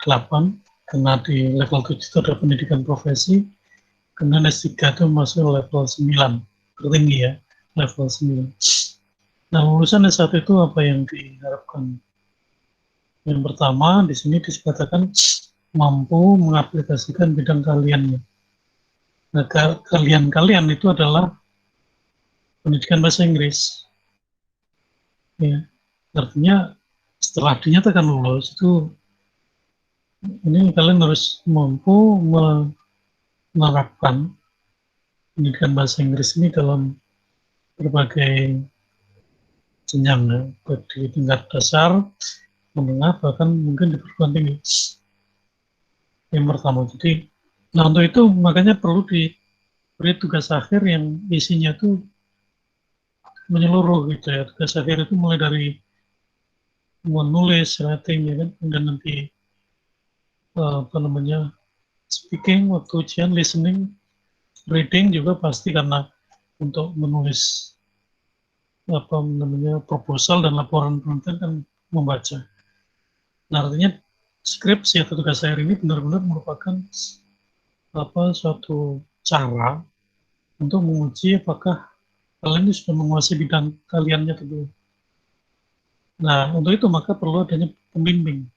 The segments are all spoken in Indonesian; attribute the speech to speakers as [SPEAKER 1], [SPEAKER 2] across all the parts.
[SPEAKER 1] 8, karena di level 7 itu ada pendidikan profesi, kemudian S3 itu masuk level 9, tertinggi ya, level 9. Nah, lulusan S1 itu apa yang diharapkan? Yang pertama, di sini disebutkan mampu mengaplikasikan bidang kaliannya. Nah, kalian itu adalah pendidikan bahasa Inggris. Ya, artinya setelah dinyatakan lulus itu ini kalian harus mampu menerapkan pendidikan bahasa Inggris ini dalam berbagai jenjang ya, baik di tingkat dasar, menengah, bahkan mungkin di perguruan tinggi. Yang pertama, jadi, nah untuk itu makanya perlu diberi tugas akhir yang isinya itu menyeluruh gitu ya. Tugas akhir itu mulai dari menulis, writing ya kan, dan nanti apa namanya speaking waktu ujian, listening, reading juga pasti karena untuk menulis apa namanya proposal dan laporan penelitian kan membaca. Nah artinya skripsi atau tugas akhir ini benar-benar merupakan apa suatu cara untuk menguji apakah kalian ini sudah menguasai bidang kaliannya atau belum. Nah untuk itu maka perlu adanya pembimbing,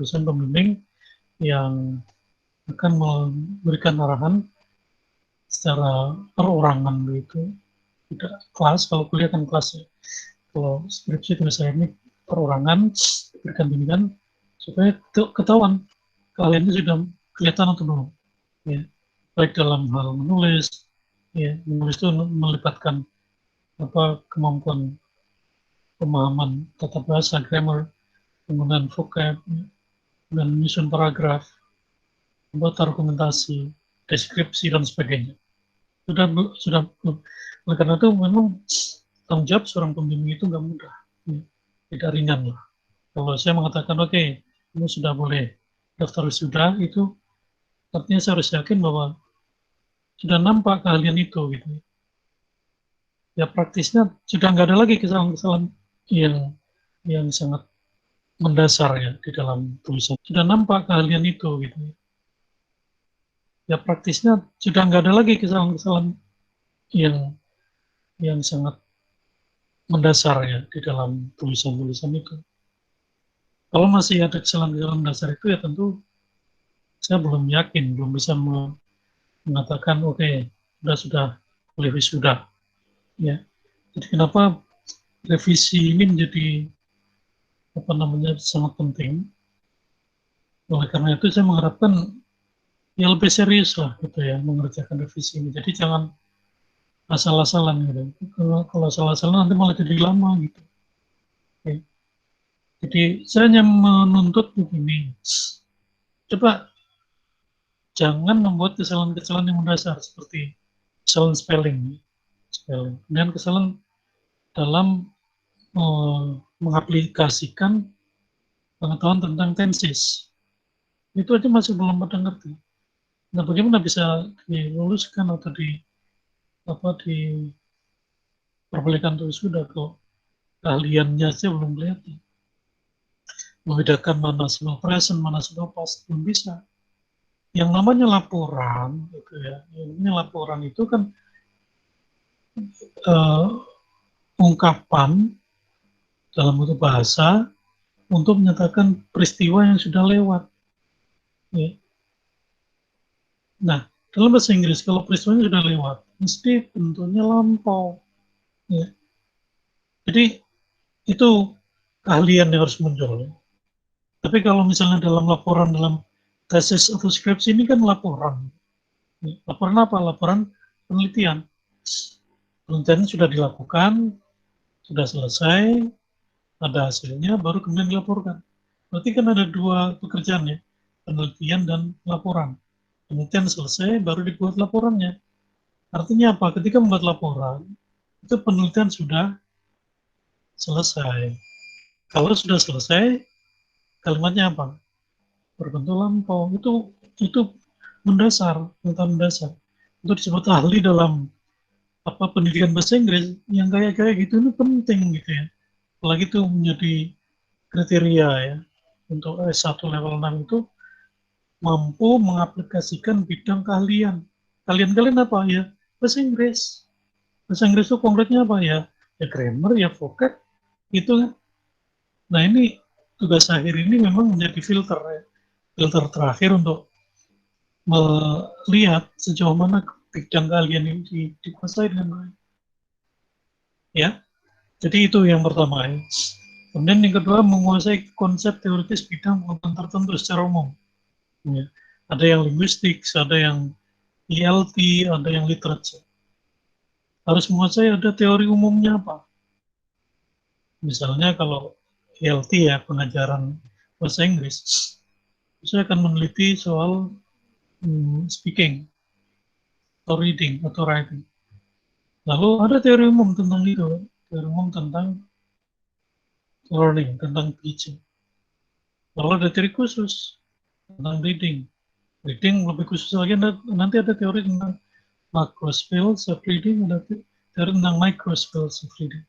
[SPEAKER 1] dosen pembimbing yang akan memberikan arahan secara perorangan begitu, tidak kelas. Kalau kuliah kan kelas ya, kalau skripsi tugas akhir ini perorangan, berikan bimbingan supaya ketahuan kalian itu sudah kelihatan atau belum ya, baik dalam hal menulis ya, menulis itu melibatkan apa kemampuan pemahaman tata bahasa, grammar, penggunaan vocab ya, dan menyusun paragraf, membuat argumentasi, deskripsi dan sebagainya. Sudah oleh karena itu memang tanggung jawab seorang pembimbing itu nggak mudah ya, tidak ringan lah. Kalau saya mengatakan oke, kamu sudah boleh daftar wisuda, itu artinya saya harus yakin bahwa sudah nampak keahlian itu gitu. Ya praktisnya sudah nggak ada lagi kesalahan-kesalahan yang sangat mendasar ya di dalam tulisan. Sudah nampak keahlian itu gitu. Ya praktisnya sudah nggak ada lagi kesalahan-kesalahan yang yang sangat mendasar ya di dalam tulisan-tulisan itu. Kalau masih ada kesalahan-kesalahan mendasar itu ya tentu saya belum yakin, belum bisa mengatakan oke, sudah boleh wisuda ya. Jadi kenapa revisi ini menjadi apa namanya sangat penting. Oleh karena itu saya mengharapkan ya lebih serius lah gitu ya mengerjakan revisi ini. Jadi jangan asal-asalan gitu. Kalau asal-asalan nanti malah jadi lama gitu. Oke. Jadi saya hanya menuntut begini. Coba jangan membuat kesalahan-kesalahan yang mendasar seperti kesalahan spelling, dan kesalahan dalam mengaplikasikan pengetahuan tentang tenses. Itu aja masih belum pada ngerti. Nah, bagaimana bisa diluluskan atau diperbolehkan untuk sudah kok keahliannya saja belum kelihatan. Membedakan mana simple present, mana simple past belum bisa. Yang namanya laporan, gitu ya. Yang namanya laporan itu kan uh, ungkapan dalam bentuk bahasa untuk menyatakan peristiwa yang sudah lewat. Ya. Nah, dalam bahasa Inggris kalau peristiwanya sudah lewat, mesti bentuknya lampau. Ya. Jadi itu keahlian yang harus muncul. Ya. Tapi kalau misalnya dalam laporan, dalam tesis atau skripsi ini kan laporan. Ya. Laporan apa? Laporan penelitian. Penelitian sudah dilakukan, sudah selesai, ada hasilnya, baru kemudian dilaporkan. Berarti kan ada dua pekerjaan ya, penelitian dan laporan. Penelitian selesai, baru dibuat laporannya. Artinya apa? Ketika membuat laporan, itu penelitian sudah selesai. Kalau sudah selesai, kalimatnya apa? Berbentuk lampau. Itu mendasar, pengetahuan mendasar. Itu disebut ahli dalam apa pendidikan bahasa Inggris yang kayak gitu ini penting gitu ya. Apalagi itu menjadi kriteria ya untuk S1 level 6 itu mampu mengaplikasikan bidang keahlian. Kalian apa ya? Bahasa Inggris. Bahasa Inggris itu konkretnya apa ya? Ya grammar, ya vocab, gitu kan. Nah ini tugas akhir ini memang menjadi filter ya. Filter terakhir untuk melihat sejauh mana bidang keahlian ini dikuasai dengan baik. Ya, jadi itu yang pertama ya. Kemudian yang kedua, menguasai konsep teoritis bidang pengetahuan tertentu secara umum. Ya. Ada yang linguistik, ada yang ELT, ada yang literatur. Harus menguasai ada teori umumnya apa. Misalnya kalau ELT ya, pengajaran bahasa Inggris, saya akan meneliti soal speaking, atau reading, atau writing. Lalu ada teori umum tentang itu, teori umum tentang learning, tentang teaching. Lalu ada teori khusus tentang reading. Reading lebih khusus lagi, nanti ada teori tentang macro skills of reading, ada teori tentang micro skills of reading.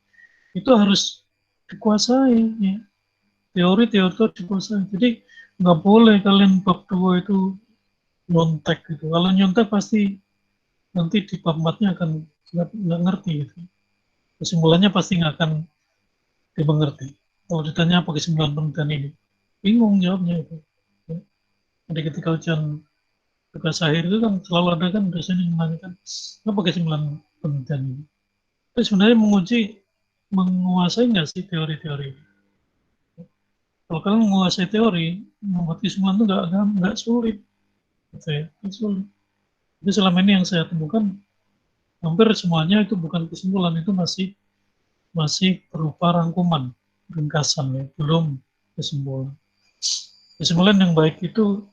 [SPEAKER 1] Itu harus dikuasai, ya. Teori-teori itu dikuasai. Jadi nggak boleh kalian bab 2 itu nyontek gitu. Kalau nyontek pasti nanti di bab 4-nya akan nggak ngerti gitu. Kesimpulannya pasti nggak akan dimengerti. Kalau ditanya apa kesimpulan penelitian ini, bingung jawabnya itu. Ya. Jadi ketika ujian tugas akhir itu kan selalu ada kan dosen yang menanyakan apa kesimpulan penelitian ini. Itu sebenarnya menguasai nggak sih teori-teori. Kalau kalian menguasai teori, membuat kesimpulan itu nggak sulit, gitu ya, nggak sulit. Jadi selama ini yang saya temukan hampir semuanya itu bukan kesimpulan, itu masih masih berupa rangkuman, ringkasan ya, belum kesimpulan. Kesimpulan yang baik itu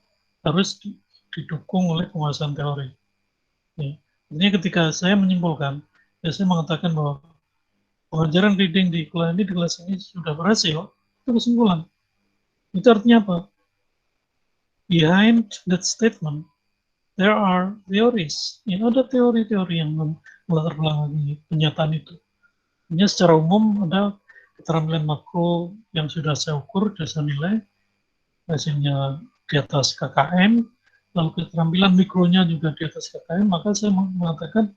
[SPEAKER 1] harus didukung oleh penguasaan teori. Ya. Artinya ketika saya menyimpulkan, ya saya mengatakan bahwa pengajaran reading di kelas ini sudah berhasil, itu kesimpulan. Itu artinya apa? Behind that statement, there are theories. Ya, ada teori-teori yang melatar belakangi pernyataan itu. Hanya secara umum ada keterampilan makro yang sudah saya ukur, sudah saya nilai, hasilnya di atas KKM, lalu keterampilan mikronya juga di atas KKM, maka saya mengatakan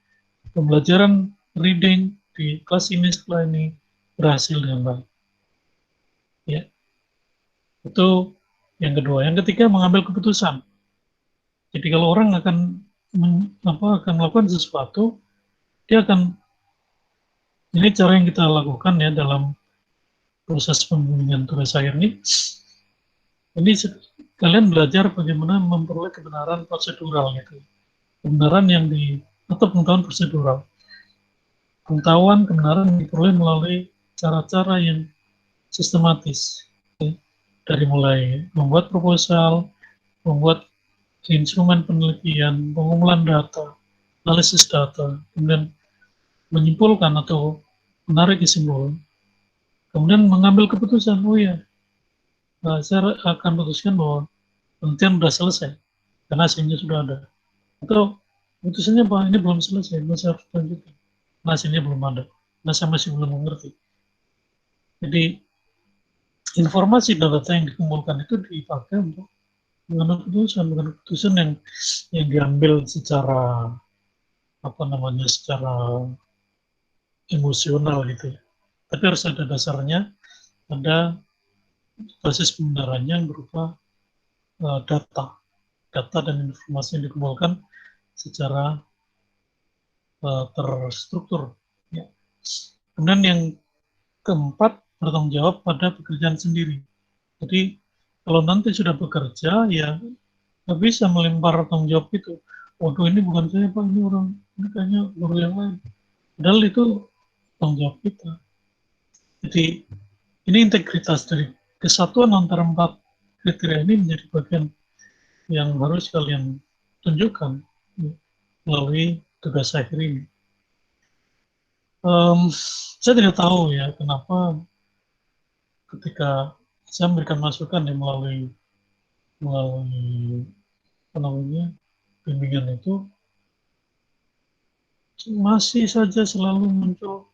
[SPEAKER 1] pembelajaran reading di kelas ini setelah ini berhasil dengan baik. Ya, itu yang kedua. Yang ketiga, mengambil keputusan. Jadi kalau orang akan melakukan sesuatu, dia akan, ini cara yang kita lakukan ya dalam proses pembimbingan tugas akhir ini kalian belajar bagaimana memperoleh kebenaran prosedural gitu. Kebenaran yang atau pengetahuan prosedural. Pengetahuan kebenaran yang diperoleh melalui cara-cara yang sistematis. Dari mulai membuat proposal, membuat instrumen penelitian, pengumpulan data, analisis data, kemudian menyimpulkan atau menarik kesimpulan, kemudian mengambil keputusan, oh ya, saya akan putuskan bahwa penelitian sudah selesai, karena hasilnya sudah ada. Atau putusannya bahwa ini belum selesai, masih harus lanjutkan, karena hasilnya belum ada, karena saya masih belum mengerti. Jadi informasi dan data yang dikumpulkan itu dipakai untuk mengambil keputusan, bukan keputusan yang diambil secara secara emosional gitu ya. Tapi harus ada dasarnya, ada basis pembenarannya yang berupa data dan informasi yang dikumpulkan secara terstruktur. Ya. Kemudian yang keempat, bertanggung jawab pada pekerjaan sendiri. Jadi kalau nanti sudah bekerja, ya nggak bisa melempar tanggung jawab itu. Waduh, ini bukan saya Pak, ini kayaknya guru yang lain. Padahal itu tanggung jawab kita. Jadi ini integritas dari kesatuan antara 4 kriteria ini menjadi bagian yang harus kalian tunjukkan melalui tugas akhir ini. Saya tidak tahu ya kenapa ketika saya memberikan masukan ya melalui bimbingan itu masih saja selalu muncul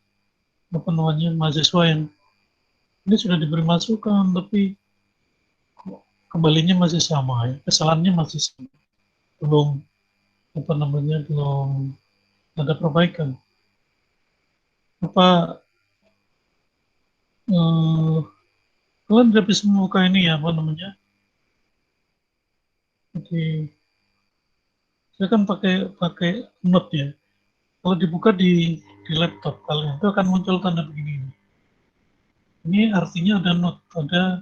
[SPEAKER 1] mahasiswa yang ini sudah diberi masukan tapi kembalinya masih sama ya, kesalahannya masih sama. Belum belum ada perbaikan. Apa kalian tidak bisa membuka ini ya, jadi saya kan pakai pakai Note ya. Kalau dibuka di laptop kalian itu akan muncul tanda begini. Ini artinya ada note, ada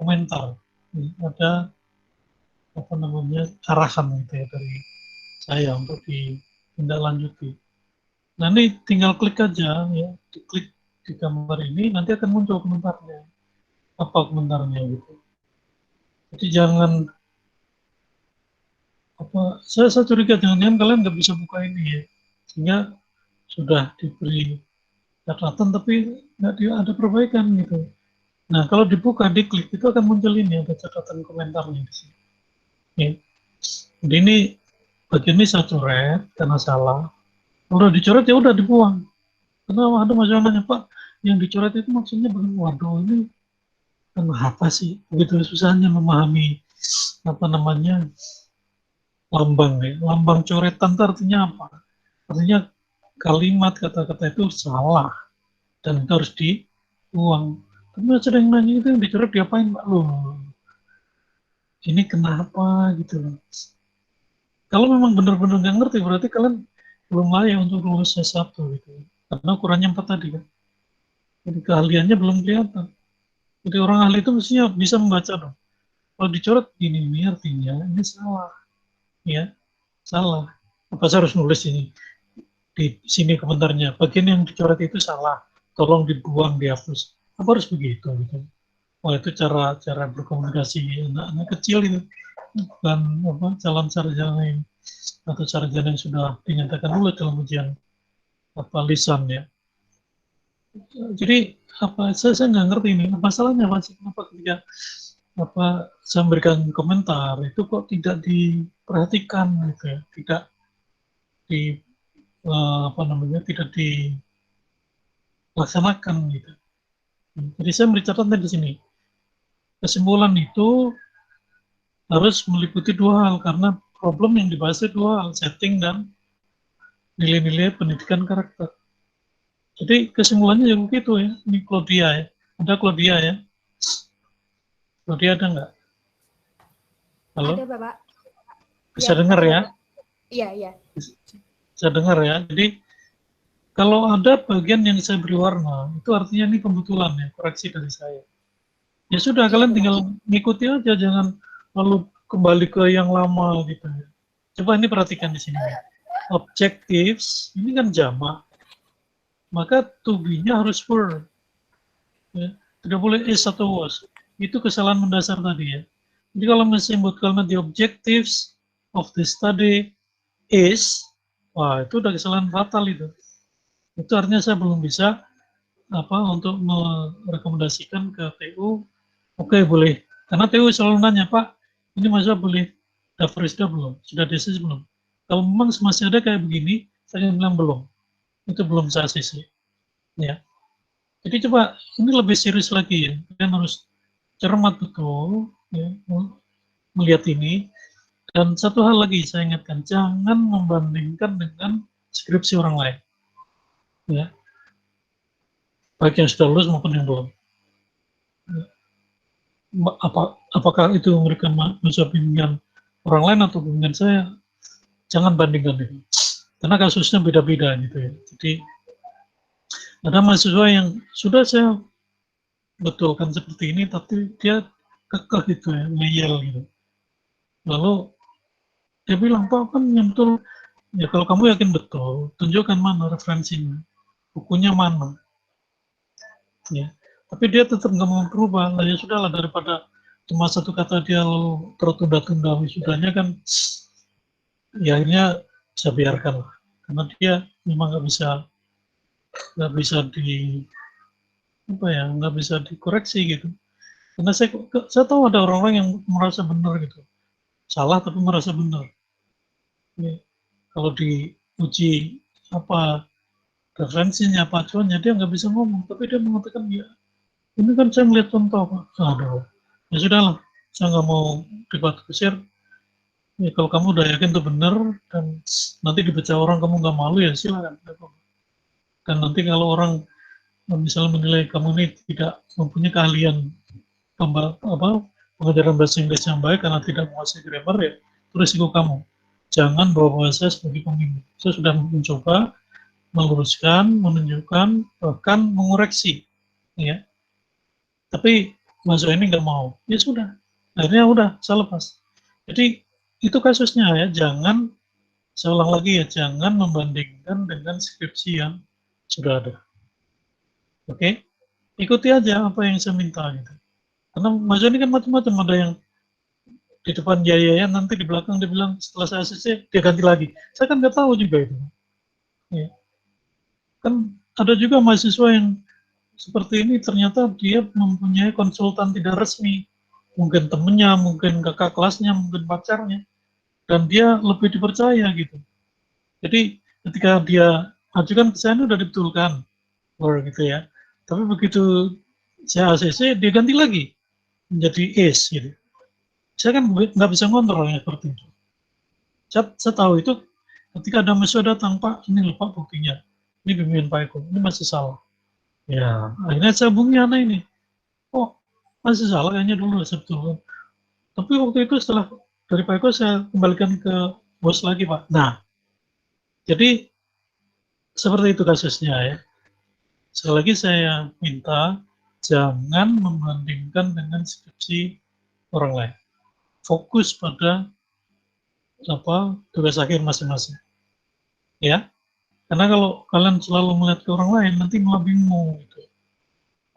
[SPEAKER 1] komentar, ada arahan gitu ya dari saya untuk ditindaklanjuti. Nah ini tinggal klik aja ya, diklik di gambar ini nanti akan muncul komentarnya. Apa komentarnya gitu. Jadi jangan saya curiga jangan-jangan kalian nggak bisa buka ini ya, sehingga sudah diberi catatan tapi nggak ada perbaikan gitu. Nah kalau dibuka diklik itu akan muncul ini ada catatan komentarnya di sini. Ya. Jadi ini bagian ini saya coret karena salah. Kalau udah dicoret ya udah dibuang. Karena ada masalahnya Pak, yang dicoret itu maksudnya begini, waduh ini kan apa sih? Begitu susahnya memahami lambang ya. Lambang coretan itu artinya apa? Artinya kalimat kata-kata itu salah dan itu harus dibuang. Tapi sering nanya itu yang dicoret diapain Pak? Loh, ini kenapa gitu loh. Kalau memang benar-benar nggak ngerti berarti kalian belum layak untuk lulus S1 gitu. Karena ukurannya 4 tadi kan. Jadi keahliannya belum kelihatan. Jadi orang ahli itu mestinya bisa membaca dong. Kalau dicoret ini artinya ini salah, ya salah. Apa saya harus nulis ini di sini komentarnya? Bagian yang dicoret itu salah, tolong dibuang, dihapus. Apa harus begitu? Gitu. Wah itu cara berkomunikasi anak-anak kecil itu, bukan calon sarjana yang atau sarjana yang sudah dinyatakan lulus dalam ujian lisan ya. Jadi saya nggak ngerti ini masalahnya apa sih, kenapa ketika saya memberikan komentar itu kok tidak diperhatikan gitu ya, tidak di tidak dilaksanakan gitu. Jadi saya memberi catatan di sini. Kesimpulan itu harus meliputi dua hal karena problem yang dibahas itu dua hal, setting dan nilai-nilai pendidikan karakter. Jadi kesimpulannya ya begitu ya. Ini Claudia ya. Ada Claudia ya. Claudia ada nggak? Halo?
[SPEAKER 2] Ada Bapak.
[SPEAKER 1] Bisa dengar ya?
[SPEAKER 2] Iya, iya.
[SPEAKER 1] Bisa dengar ya. Jadi kalau ada bagian yang saya beri warna, itu artinya ini kebetulan ya, koreksi dari saya. Ya sudah, kalian tinggal ngikuti aja, jangan lalu kembali ke yang lama gitu ya. Coba ini perhatikan di sini. Objectives, ini kan jamak. Maka to be-nya harus were. Ya. Tidak boleh is atau was. Itu kesalahan mendasar tadi ya. Jadi kalau menyebut kalimat the objectives of the study is, wah itu udah kesalahan fatal itu. Itu artinya saya belum bisa untuk merekomendasikan ke TU. Oke, boleh. Karena TU selalu nanya, Pak, ini masa boleh daftar sudah belum? Sudah desis belum? Kalau memang masih ada kayak begini, saya bilang belum. Itu belum saya sisi. Ya. Jadi coba ini lebih serius lagi ya. Kalian harus cermat betul ya, melihat ini. Dan satu hal lagi saya ingatkan, jangan membandingkan dengan skripsi orang lain. Ya. Baik yang sudah lulus maupun yang belum. Apakah itu memberikan masa bimbingan orang lain atau bimbingan saya, jangan bandingkan itu. Karena kasusnya beda-beda gitu ya. Jadi ada mahasiswa yang sudah saya betulkan seperti ini, tapi dia kekeh gitu ya, ngeyel gitu. Lalu dia bilang, Pak kan yang betul, ya kalau kamu yakin betul, tunjukkan mana referensinya, bukunya mana. Ya. Tapi dia tetap nggak mau berubah, ya sudahlah daripada cuma satu kata dia lalu tertunda-tunda wisudanya kan, ya akhirnya saya biarkan lah. Karena dia memang nggak bisa nggak bisa dikoreksi gitu. Karena saya tahu ada orang-orang yang merasa benar gitu, salah tapi merasa benar. Ya. Kalau diuji referensinya apa acuannya dia nggak bisa ngomong, tapi dia mengatakan ya ini kan saya melihat contoh Pak. Aduh, ya sudahlah. saya nggak mau debat kusir. Ya, kalau kamu udah yakin itu benar dan nanti dibaca orang kamu nggak malu ya silakan. Dan nanti kalau orang misalnya menilai kamu ini tidak mempunyai keahlian pengajaran bahasa Inggris yang baik karena tidak menguasai grammar, ya itu risiko kamu. Jangan bawa saya sebagai pembimbing. Saya sudah mencoba meluruskan, menunjukkan, bahkan mengoreksi, ya. Tapi Mas ini nggak mau. Ya sudah, akhirnya udah saya lepas. Jadi itu kasusnya ya. Jangan, saya ulang lagi ya, jangan membandingkan dengan skripsi yang sudah ada. Oke, ikuti aja apa yang saya minta gitu. Karena Mas ini kan macam-macam, ada yang di depan ya, nanti di belakang dia bilang setelah saya ACC dia ganti lagi. Saya kan nggak tahu juga itu. Ya. Kan ada juga mahasiswa yang seperti ini ternyata dia mempunyai konsultan tidak resmi, mungkin temennya, mungkin kakak kelasnya, mungkin pacarnya, dan dia lebih dipercaya gitu. Jadi ketika dia ajukan ke saya ini udah dibetulkan, gitu ya. Tapi begitu saya ACC dia ganti lagi menjadi ACE gitu. Saya kan nggak bisa ngontrol yang seperti itu. Saya tahu itu ketika ada mahasiswa datang, Pak, ini loh Pak buktinya. Ini bimbingan Pak Eko, ini masih salah. Ya, akhirnya saya hubungi anak ini. Oh, masih salah kayaknya dulu sebetulnya. Tapi waktu itu setelah dari Pak Eko saya kembalikan ke bos lagi, Pak. Nah, jadi seperti itu kasusnya ya. Sekali lagi saya minta jangan membandingkan dengan skripsi orang lain. Fokus pada tugas akhir masing-masing. Ya, karena kalau kalian selalu melihat ke orang lain, nanti malah bingung gitu.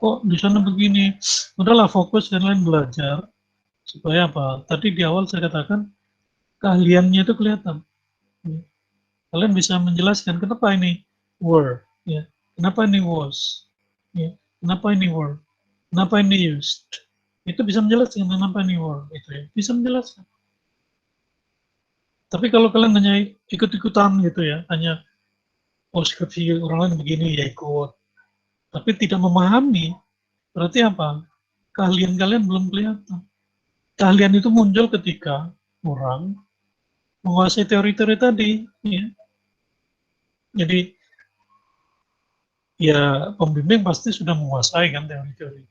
[SPEAKER 1] Kok di sana begini? Udahlah fokus kalian belajar supaya apa? Tadi di awal saya katakan keahliannya itu kelihatan. Ya. Kalian bisa menjelaskan kenapa ini were, ya, kenapa ini was, ya, kenapa ini were, kenapa ini used. Itu bisa menjelaskan kenapa ini were, itu ya, bisa menjelaskan. Tapi kalau kalian hanya ikut-ikutan gitu ya, hanya skripsi orang lain begini ya ikut, tapi tidak memahami, berarti apa? Keahlian kalian belum kelihatan. Keahlian itu muncul ketika orang menguasai teori-teori tadi. Ya. Jadi ya pembimbing pasti sudah menguasai kan teori-teori.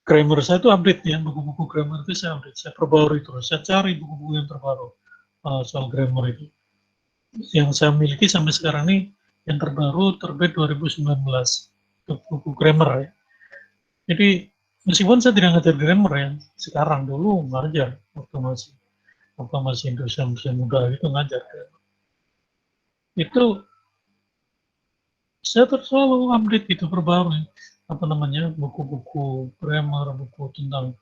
[SPEAKER 1] Grammar saya itu update ya, buku-buku grammar itu saya update, saya perbarui terus, saya cari buku-buku yang terbaru soal grammar itu. Yang saya miliki sampai sekarang ini yang terbaru terbit 2019, buku grammar ya. Jadi meskipun saya tidak ngajar grammar ya, sekarang dulu ngajar waktu masih Indonesia masih muda itu ngajar. Itu saya terus selalu update itu perbarui buku-buku grammar, buku tentang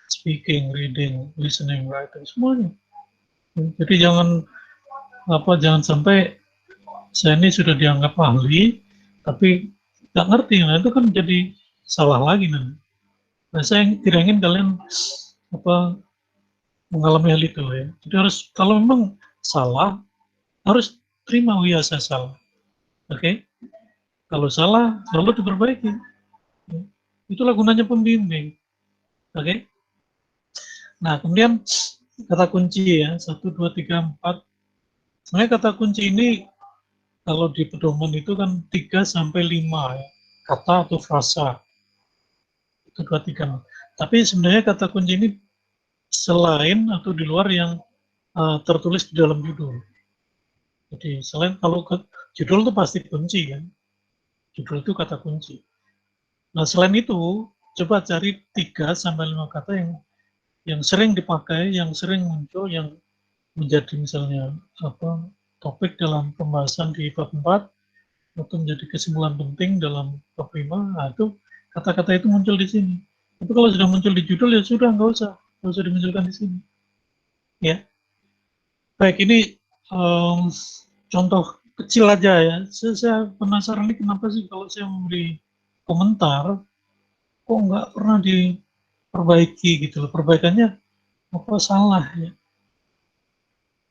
[SPEAKER 1] speaking, reading, listening, writing, semuanya. Jadi jangan sampai saya ini sudah dianggap ahli, tapi nggak ngerti. Nah itu kan jadi salah lagi nanti. Nah saya tidak ingin kalian mengalami hal itu ya. Jadi kalau memang salah harus terima, oh iya saya salah. Oke? Kalau salah lalu diperbaiki. Itulah gunanya pembimbing. Oke? Nah kemudian kata kunci ya 1, 2, 3, 4. Sebenarnya kata kunci ini kalau di pedoman itu kan 3 sampai 5 ya, kata atau frasa. 1, 2, 3. Tapi sebenarnya kata kunci ini selain atau di luar yang tertulis di dalam judul. Jadi selain kalau judul itu pasti kunci kan, judul itu kata kunci. Nah selain itu coba cari 3 sampai 5 kata yang sering dipakai, yang sering muncul, yang menjadi misalnya topik dalam pembahasan di bab 4 atau menjadi kesimpulan penting dalam bab 5. Nah itu kata-kata itu muncul di sini. Tapi kalau sudah muncul di judul ya sudah nggak usah dimunculkan di sini. Ya, baik ini contoh kecil aja ya. Saya penasaran nih kenapa sih kalau saya memberi komentar kok nggak pernah diperbaiki gitu loh. Perbaikannya apa salah ya?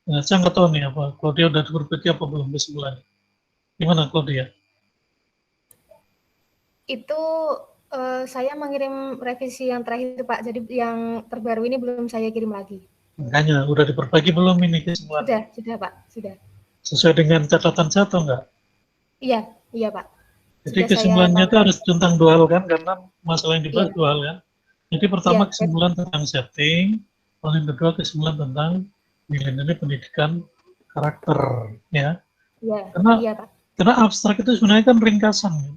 [SPEAKER 1] Nah, saya nggak tahu nih kalau dia udah diperbaiki apa belum kesimpulannya. Gimana Claudia?
[SPEAKER 2] Itu Saya mengirim revisi yang terakhir, Pak. Jadi yang terbaru ini belum saya kirim lagi.
[SPEAKER 1] Makanya, udah diperbaiki belum ini kesimpulannya?
[SPEAKER 2] Sudah, Pak. Sudah.
[SPEAKER 1] Sesuai dengan catatan saya atau enggak?
[SPEAKER 2] Iya, iya, Pak.
[SPEAKER 1] Jadi
[SPEAKER 2] Sudah saya
[SPEAKER 1] kesimpulannya itu
[SPEAKER 2] tambah.
[SPEAKER 1] harus tentang dua hal kan, karena masalah yang dibahas
[SPEAKER 2] Iya,
[SPEAKER 1] dua hal kan. Jadi pertama
[SPEAKER 2] iya,
[SPEAKER 1] kesimpulan tentang setting, lalu yang kedua kesimpulan tentang nilai-nilai pendidikan karakter, ya.
[SPEAKER 2] iya,
[SPEAKER 1] Karena
[SPEAKER 2] iya, Pak.
[SPEAKER 1] karena abstrak itu sebenarnya kan ringkasan, ya.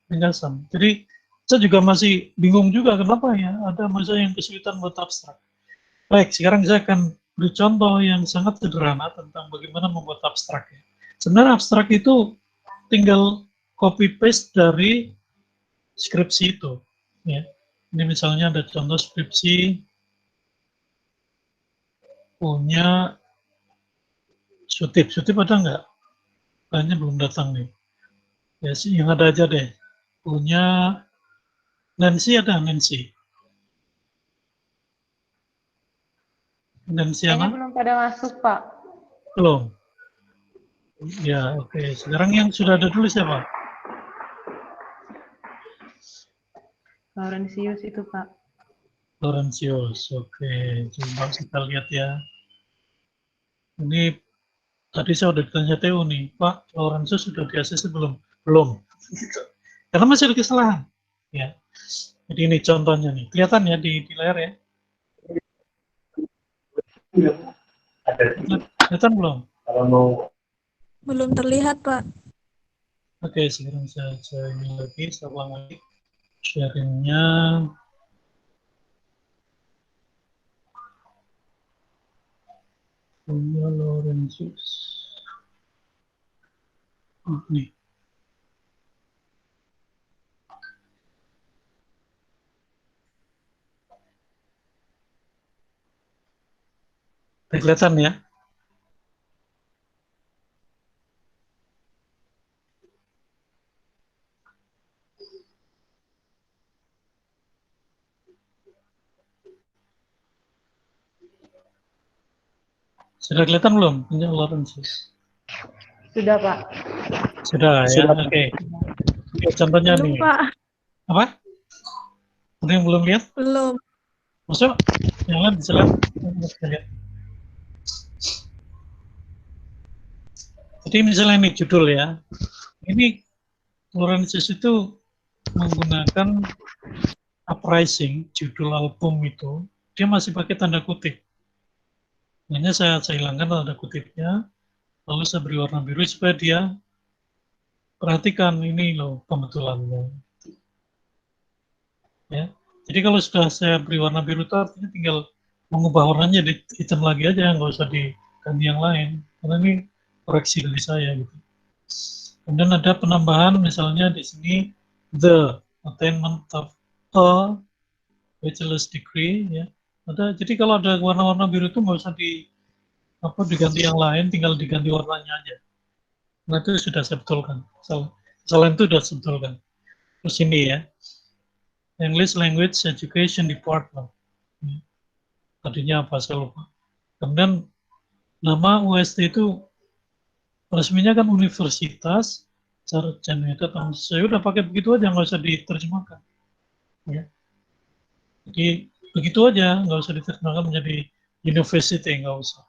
[SPEAKER 1] Ringkasan. Jadi saya juga masih bingung juga kenapa ya ada masa yang kesulitan buat abstrak. Baik, sekarang saya akan beri contoh yang sangat sederhana tentang bagaimana membuat abstrak. Ya. Sebenarnya abstrak itu tinggal copy paste dari skripsi itu. Ya. Ini misalnya ada contoh skripsi punya Sutip. Sutip ada nggak? Kayaknya belum datang nih. Ya sih, yang ada aja deh. Punya Nancy ada Nancy. Nancy
[SPEAKER 3] Kayaknya
[SPEAKER 1] anak?
[SPEAKER 3] belum pada masuk, Pak.
[SPEAKER 1] Belum. Ya, oke. Sekarang yang sudah ada dulu siapa?
[SPEAKER 3] Laurentius itu, Pak.
[SPEAKER 1] Laurentius. Oke, coba kita lihat ya. Ini tadi saya udah ditanya Theo nih, Pak, Laurentius sudah di ACC belum? Belum. Karena masih ada kesalahan. Ya. Jadi ini contohnya nih. Kelihatan ya di layar ya? Kelihatan belum?
[SPEAKER 4] Belum terlihat, Pak.
[SPEAKER 1] Oke, sekarang saya ini lagi, saya ulang lagi sharingnya. Punya Laurentius. Oh, nih. Kelihatan ya? Sudah kelihatan belum? Punya Laurentius.
[SPEAKER 3] Sudah, Pak.
[SPEAKER 1] Sudah ya? Oke. Oke, contohnya
[SPEAKER 4] Belum,
[SPEAKER 1] nih.
[SPEAKER 4] Pak.
[SPEAKER 1] Apa? Ada yang belum lihat?
[SPEAKER 4] Belum.
[SPEAKER 1] Masuk? Yang lain bisa lihat? Bisa lihat. Jadi misalnya ini judul ya. Ini Laurentius itu menggunakan Uprising, judul album itu, dia masih pakai tanda kutip. Hanya saya hilangkan tanda kutipnya, lalu saya beri warna biru supaya dia perhatikan ini loh pembetulannya. Ya. Jadi kalau sudah saya beri warna biru itu artinya tinggal mengubah warnanya jadi hitam lagi aja, nggak usah diganti yang lain. Karena ini koreksi dari saya gitu. Kemudian ada penambahan misalnya di sini the attainment of a bachelor's degree ya. Ada, jadi kalau ada warna-warna biru itu nggak usah diganti yang lain, tinggal diganti warnanya aja. Nah itu sudah saya betulkan. Kesalahan itu sudah saya betulkan. Terus ini ya, English Language Education Department. Tadinya apa saya lupa. Kemudian nama UST itu resminya kan Universitas Sarjana Tahun. Saya udah pakai begitu aja, nggak usah diterjemahkan. Ya. Jadi begitu aja, nggak usah diterjemahkan menjadi university, nggak usah.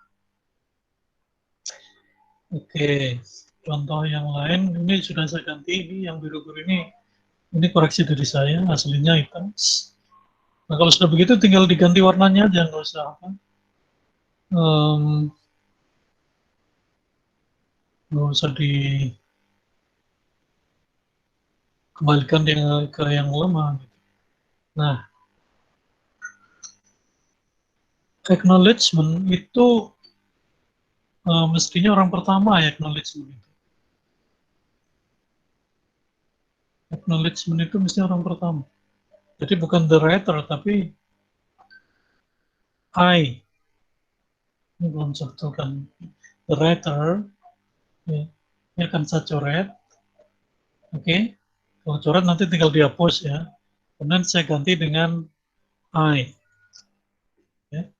[SPEAKER 1] Oke, contoh yang lain ini sudah saya ganti, ini yang biru-biru ini koreksi dari saya, aslinya hitam. Nah kalau sudah begitu tinggal diganti warnanya aja, nggak usah apa, nggak usah dikembalikan ke yang lama. Gitu. Nah, acknowledgement itu mestinya orang pertama ya acknowledgement itu. Acknowledgement itu mesti orang pertama. Jadi bukan the writer, tapi I. Ini belum saya betulkan. The writer, ya, ini akan saya coret. Oke, kalau coret nanti tinggal dihapus ya. Kemudian saya ganti dengan I. Ya.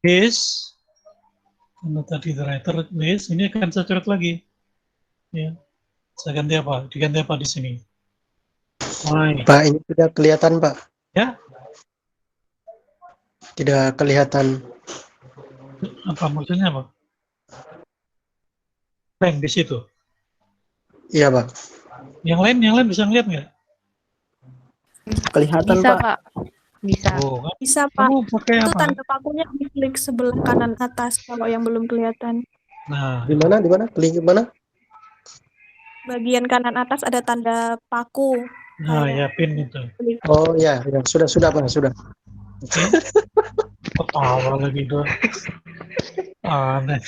[SPEAKER 1] His, karena tadi the writer, his, ini akan saya coret lagi. Ya. Saya ganti apa? Diganti apa di sini? Hai.
[SPEAKER 5] Pak, ini tidak kelihatan, Pak.
[SPEAKER 1] Ya,
[SPEAKER 5] Tidak kelihatan.
[SPEAKER 1] apa maksudnya, Pak? Blank di situ.
[SPEAKER 5] Iya, Pak.
[SPEAKER 1] Yang lain bisa ngeliat nggak?
[SPEAKER 5] Kelihatan,
[SPEAKER 3] Bisa,
[SPEAKER 5] Pak.
[SPEAKER 3] Pak. Bisa.
[SPEAKER 1] Oh, kan?
[SPEAKER 4] Bisa, Pak.
[SPEAKER 1] Kamu pakai
[SPEAKER 4] Itu
[SPEAKER 1] apa?
[SPEAKER 4] tanda pakunya diklik sebelah kanan atas kalau yang belum kelihatan.
[SPEAKER 1] Nah,
[SPEAKER 5] Di mana? Di mana? Klik di mana?
[SPEAKER 4] Bagian kanan atas ada tanda paku.
[SPEAKER 1] nah
[SPEAKER 4] Kayak
[SPEAKER 1] ya pin itu.
[SPEAKER 4] klik.
[SPEAKER 5] Oh, ya, ya. Sudah, Pak. Sudah.
[SPEAKER 1] Oke. Ketawa lagi dong. Aneh.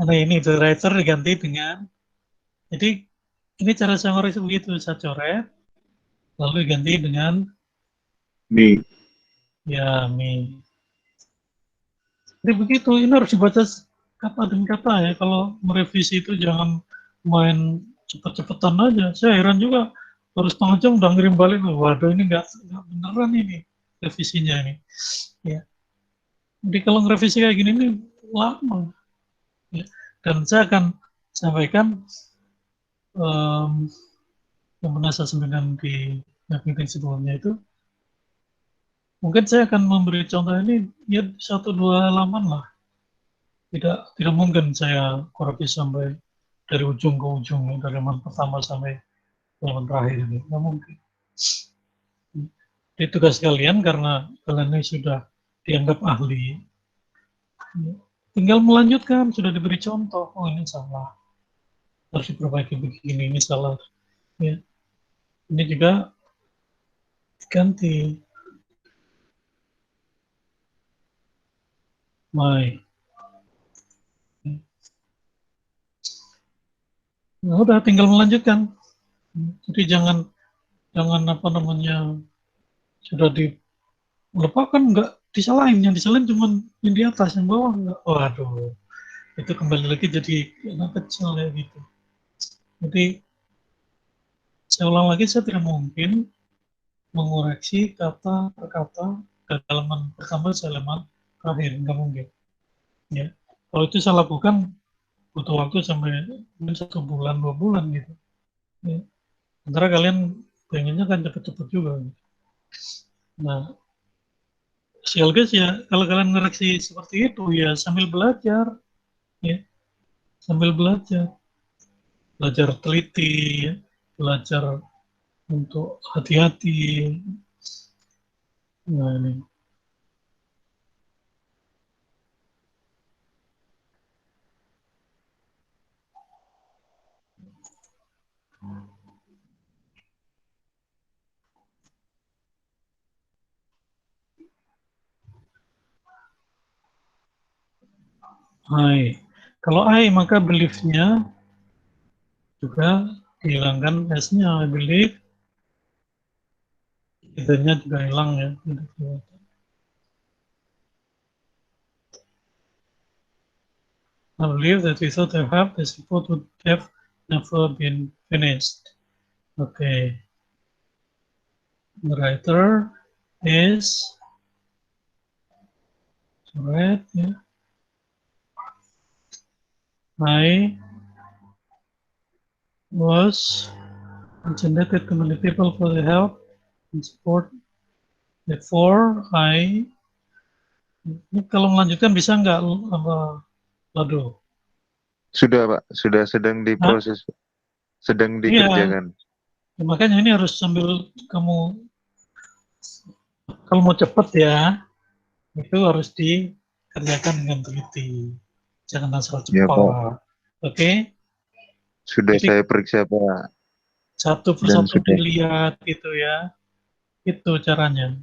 [SPEAKER 1] Nah ini tuh writer diganti dengan, jadi ini cara saya ngorek begitu, saya coret, lalu diganti dengan
[SPEAKER 6] Mi.
[SPEAKER 1] ya mi. Jadi begitu, ini harus dibaca kata demi kata ya. Kalau merevisi itu jangan main cepet-cepetan aja. Saya heran juga, baru setengah jam udah ngirim balik. Waduh, ini nggak beneran ini revisinya ini. Ya. Jadi kalau ngerevisi kayak gini ini lama. Ya. Dan saya akan sampaikan yang pernah saya sampaikan di meeting sebelumnya itu, mungkin saya akan memberi contoh ini ya 1-2 halaman lah. Tidak mungkin saya koreksi sampai dari ujung ke ujung, dari halaman pertama sampai halaman terakhir ini. Nggak mungkin. Jadi tugas kalian karena kalian ini sudah dianggap ahli, tinggal melanjutkan, sudah diberi contoh. Oh ini salah, harus diperbaiki begini, ini salah. Ya. Ini juga ganti. My. Nah, udah tinggal melanjutkan. Jadi jangan apa namanya, sudah dilupakan, nggak disalahin, yang disalahin cuma yang di atas, yang bawah nggak. Waduh, itu kembali lagi jadi anak kecil ya gitu. Jadi saya ulang lagi, saya tidak mungkin mengoreksi kata per kata dari halaman pertama sampai halaman terakhir, nggak mungkin. Ya, kalau itu saya lakukan butuh waktu sampai 1 bulan 2 bulan gitu. Ya. Sementara kalian pengennya kan cepet-cepet juga. Gitu. Nah, Sialgas ya, kalau kalian ngoreksi seperti itu ya sambil belajar, ya sambil belajar teliti, ya. Belajar untuk hati-hati. Nah ini, hai. Kalau I maka belief-nya juga dihilangkan S-nya, I believe. Idenya juga hilang ya. I believe that without their help, this report would have never been finished. Okay. The writer is right. Yeah. I was intended to many people for the help and support. Before ini kalau melanjutkan bisa nggak apa Lado?
[SPEAKER 6] Sudah, Pak. Sudah sedang
[SPEAKER 1] Hah?
[SPEAKER 6] diproses. Sedang
[SPEAKER 1] Iya,
[SPEAKER 6] dikerjakan.
[SPEAKER 1] ya, makanya ini harus sambil kamu, kalau mau cepet ya, itu harus dikerjakan dengan teliti. Jangan asal
[SPEAKER 6] Ya,
[SPEAKER 1] cepat.
[SPEAKER 6] Pak.
[SPEAKER 1] Oke?
[SPEAKER 6] Sudah
[SPEAKER 1] Jadi
[SPEAKER 6] saya periksa, Pak.
[SPEAKER 1] satu
[SPEAKER 6] Dan
[SPEAKER 1] persatu
[SPEAKER 6] sudah.
[SPEAKER 1] dilihat gitu ya. Itu caranya.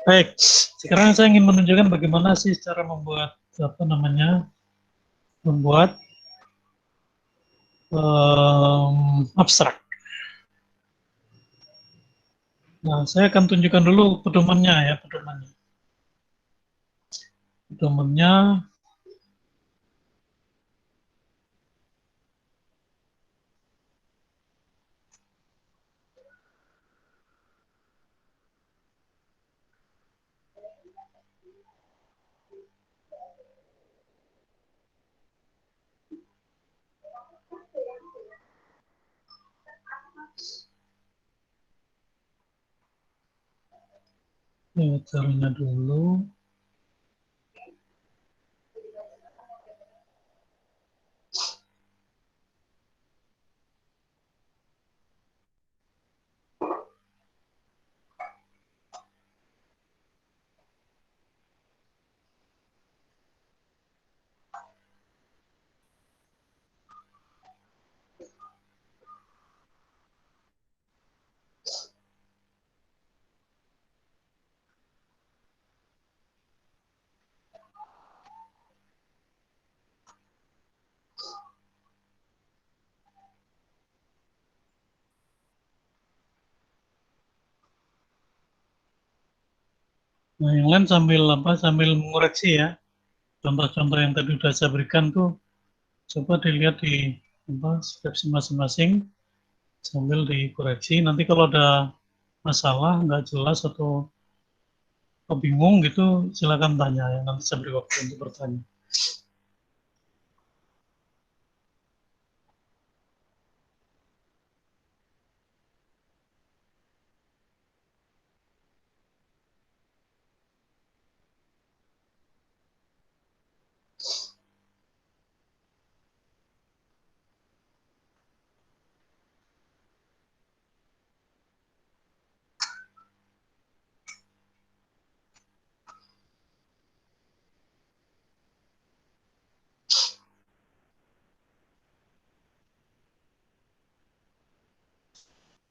[SPEAKER 1] Baik, sekarang saya ingin menunjukkan bagaimana sih cara membuat apa namanya, membuat abstrak. Nah, saya akan tunjukkan dulu pedomannya ya, pedomannya. Pedomannya Ya, caranya dulu. Nah, yang lain sambil mengoreksi ya. Contoh-contoh yang tadi sudah saya berikan tuh coba dilihat di skripsi masing-masing sambil dikoreksi. Nanti kalau ada masalah nggak jelas atau bingung gitu silakan tanya ya, nanti saya beri waktu untuk bertanya.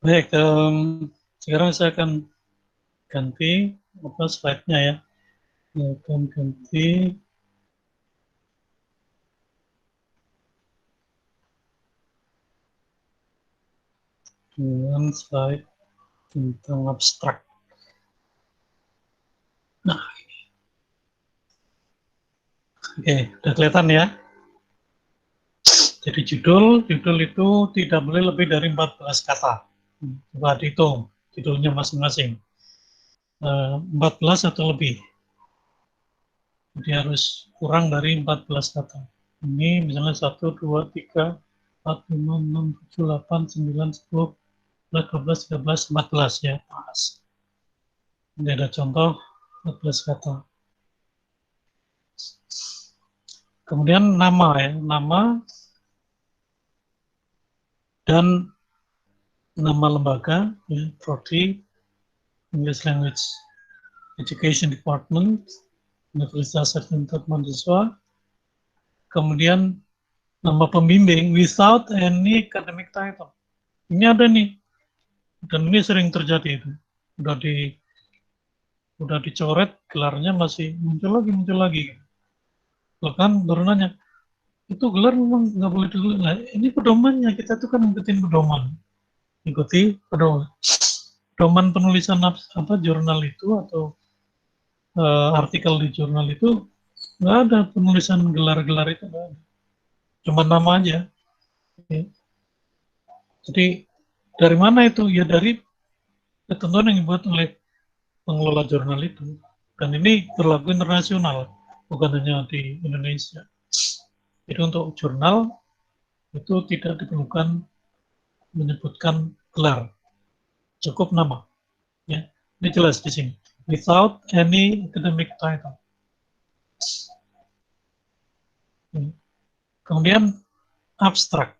[SPEAKER 1] Baik, sekarang saya akan ganti slide-nya ya. Saya akan ganti dengan slide tentang abstrak. Nah, oke, udah kelihatan ya. Jadi judul itu tidak boleh lebih dari 14 kata. Coba dihitung judulnya masing-masing. 14 atau lebih. Jadi harus kurang dari 14 kata. Ini misalnya 1, 2, 3, 4, 5, 6, 7, 8, 9, 10, 11, 12, 13, 14 ya. Pas. Ini ada contoh 14 kata. Kemudian nama ya, nama dan nama lembaga, ya, Prodi, English Language Education Department, Universitas Sertifikat Mahasiswa. Kemudian nama pembimbing without any academic title. Ini ada nih, dan ini sering terjadi itu. Udah dicoret, gelarnya masih muncul lagi. Bahkan baru nanya, itu gelar memang nggak boleh dulu. Nah, ini pedomannya, kita tuh kan ngikutin pedoman. Ikuti pedoman. Pedoman penulisan jurnal itu atau artikel di jurnal itu nggak ada penulisan gelar-gelar itu, nggak ada. Cuma nama aja. Ya. Jadi dari mana itu? Ya dari ketentuan yang dibuat oleh pengelola jurnal itu. Dan ini berlaku internasional, bukan hanya di Indonesia. Jadi untuk jurnal itu tidak diperlukan menyebutkan gelar, cukup nama. Ya, ini jelas di sini. Without any academic title. Kemudian abstrak,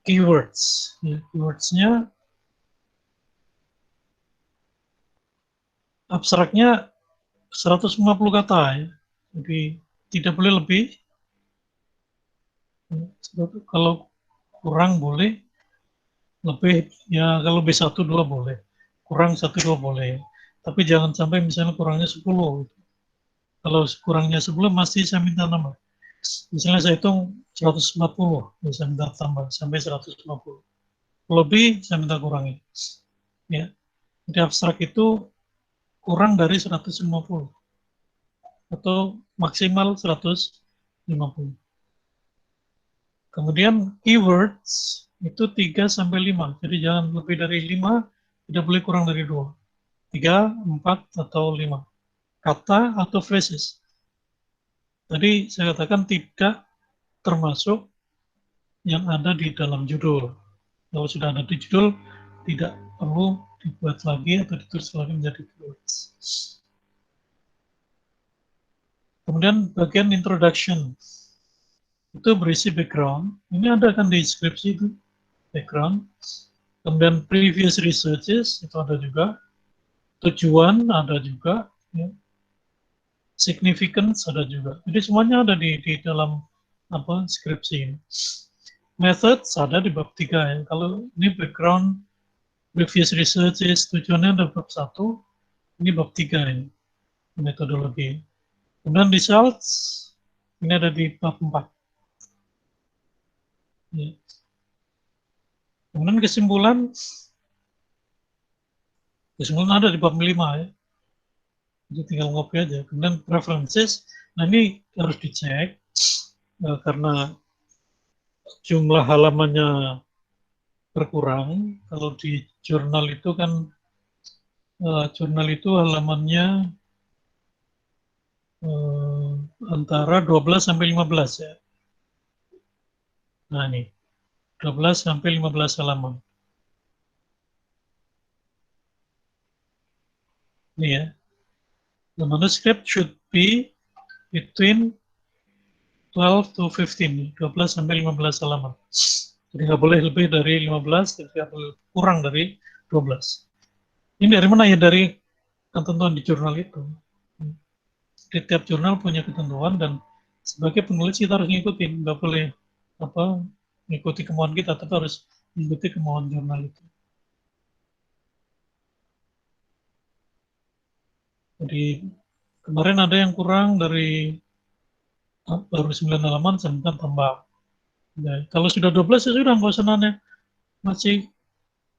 [SPEAKER 1] keywords. Ya, keywordsnya abstraknya 150 kata ya. Jadi tidak boleh lebih. Kalau kurang boleh, lebih ya kalau B1 2 boleh. Kurang 1 2 boleh. Tapi jangan sampai misalnya kurangnya 10. Kalau kurangnya 10 masih saya minta nambah. Misalnya saya hitung 140, saya minta tambah sampai 150. Lebih saya minta kurangi. Ya. Jadi abstrak itu kurang dari 150 atau maksimal 150. Kemudian keywords itu 3 sampai 5. Jadi jangan lebih dari 5, tidak boleh kurang dari 2. 3, 4 atau 5. Kata atau phrases. Tadi saya katakan tidak termasuk yang ada di dalam judul. Kalau sudah ada di judul, tidak perlu dibuat lagi atau ditulis lagi menjadi bullets. Kemudian bagian introduction itu berisi background. Ini ada kan di deskripsi itu background. Kemudian previous researches itu ada juga. Tujuan ada juga. Ya. Significance ada juga. Jadi semuanya ada di dalam skripsi ini. Methods ada di bab 3 ya. Kalau ini background, previous researches, tujuannya ada bab 1, ini bab 3 ini. Metodologi. Kemudian results, ini ada di bab 4. Ya. Kemudian kesimpulan ada di bab 5 ya. Jadi tinggal ngopi aja. Kemudian preferences, nah ini harus dicek karena jumlah halamannya berkurang. Kalau di jurnal itu kan halamannya antara 12 sampai 15 ya. Nah ini 12 sampai 15 halaman. Ini ya. The manuscript should be between 12 to 15, 12 sampai 15 halaman. Jadi nggak boleh lebih dari 15, tidak boleh kurang dari 12. Ini dari mana ya? Dari ketentuan di jurnal itu. Di tiap jurnal punya ketentuan dan sebagai penulis kita harus ngikutin, nggak boleh ngikuti kemauan kita, tapi harus mengikuti kemauan jurnal itu. Jadi kemarin ada yang kurang dari baru 9 halaman, saya minta tambah. Ya, kalau sudah 12 ya sudah, nggak usah nanya. Masih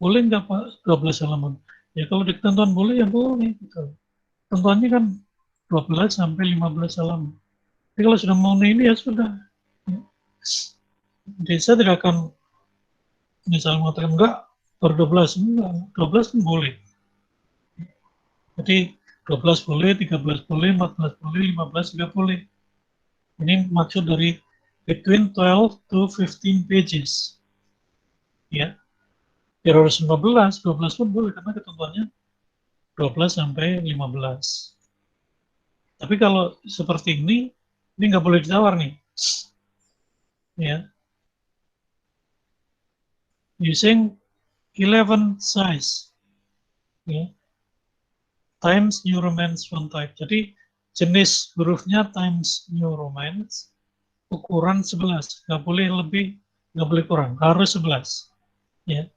[SPEAKER 1] boleh nggak Pak 12 halaman? Ya kalau di ketentuan boleh ya boleh. Gitu. Ketentuannya kan 12 sampai 15 halaman. Tapi kalau sudah mau ini ya sudah. Ya. Jadi saya tidak akan misalnya mengatakan enggak baru 12, enggak, 12 pun boleh. Jadi 12 boleh, 13 boleh, 14 boleh, 15 juga boleh. Ini maksud dari between 12 to 15 pages. Ya. Ya harus 15, 12 pun boleh karena ketentuannya 12 sampai 15. Tapi kalau seperti ini nggak boleh ditawar nih. Ya. Using 11 size. Ya. Times New Romance font type. Jadi jenis hurufnya Times New Romance, ukuran 11, nggak boleh lebih, nggak boleh kurang, harus 11. Ya,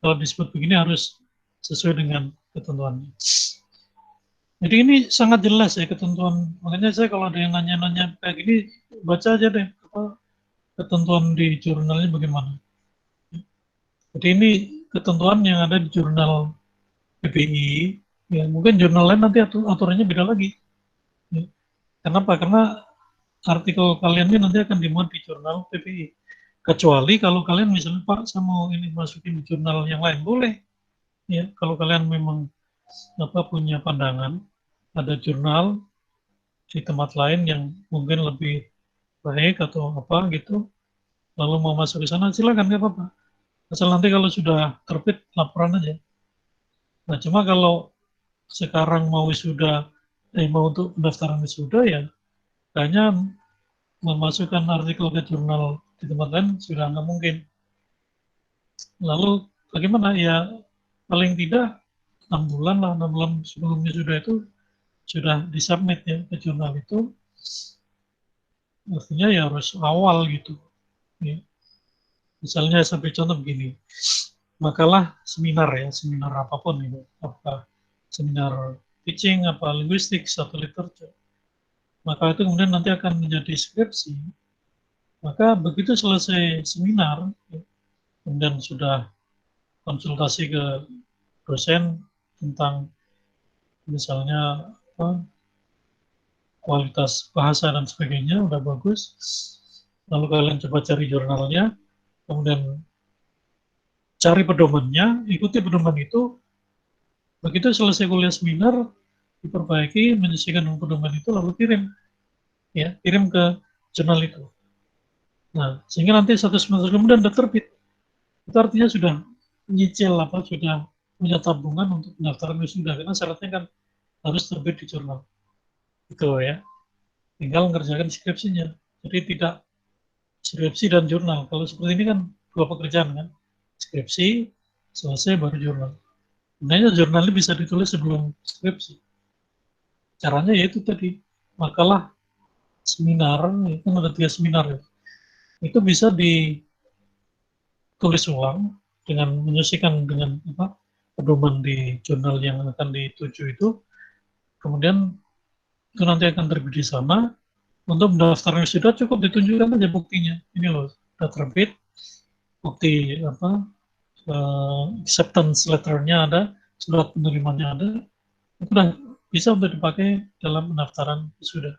[SPEAKER 1] kalau disebut begini harus sesuai dengan ketentuannya. Jadi ini sangat jelas ya ketentuan. Makanya saya kalau ada yang nanya-nanya kayak gini, baca aja deh ketentuan di jurnalnya bagaimana. Jadi ini ketentuan yang ada di jurnal PBI. Ya, mungkin jurnal lain nanti aturannya beda lagi. Ya. Kenapa? Karena artikel kalian ini nanti akan dimuat di jurnal PPI. Kecuali kalau kalian misalnya Pak, saya mau ini masukin di jurnal yang lain, boleh. Ya, kalau kalian memang punya pandangan, ada jurnal di tempat lain yang mungkin lebih baik atau apa gitu, lalu mau masuk ke sana silakan, nggak apa-apa. Asal nanti kalau sudah terbit laporan aja. Nah, cuma kalau sekarang mau untuk pendaftaran wisuda ya kayaknya memasukkan artikel ke jurnal di tempat lain sudah nggak mungkin. Lalu bagaimana ya, paling tidak 6 bulan sebelum wisuda itu sudah disubmit ya ke jurnal itu, artinya ya harus awal gitu ya. Misalnya saya beri contoh begini, makalah seminar apapun itu, apa seminar teaching, apa linguistik, atau literature. Maka itu kemudian nanti akan menjadi skripsi. Maka begitu selesai seminar, kemudian sudah konsultasi ke dosen tentang misalnya kualitas bahasa dan sebagainya, udah bagus. Lalu kalian coba cari jurnalnya, kemudian cari pedomannya, ikuti pedoman itu. Begitu selesai kuliah seminar, diperbaiki, menyesuaikan dengan pedoman itu, lalu kirim ke jurnal itu. Nah, sehingga nanti 1 semester kemudian sudah terbit. Itu artinya sudah menyicil sudah punya tabungan untuk pendaftaran wisuda, karena syaratnya kan harus terbit di jurnal. Itu ya. Tinggal mengerjakan skripsinya. Jadi tidak skripsi dan jurnal. Kalau seperti ini kan dua pekerjaan kan. Skripsi, selesai baru jurnal. Sebenarnya jurnal ini bisa ditulis sebelum skripsi. Caranya yaitu tadi, makalah seminar, itu ada 3 seminar ya. Itu bisa ditulis ulang dengan menyusikan dengan pedoman di jurnal yang akan dituju itu. Kemudian itu nanti akan terbit di sana. Untuk mendaftarnya sudah cukup ditunjukkan aja buktinya. Ini loh, sudah terbit, bukti acceptance letternya ada, surat penerimanya ada, itu sudah bisa untuk dipakai dalam pendaftaran sudah.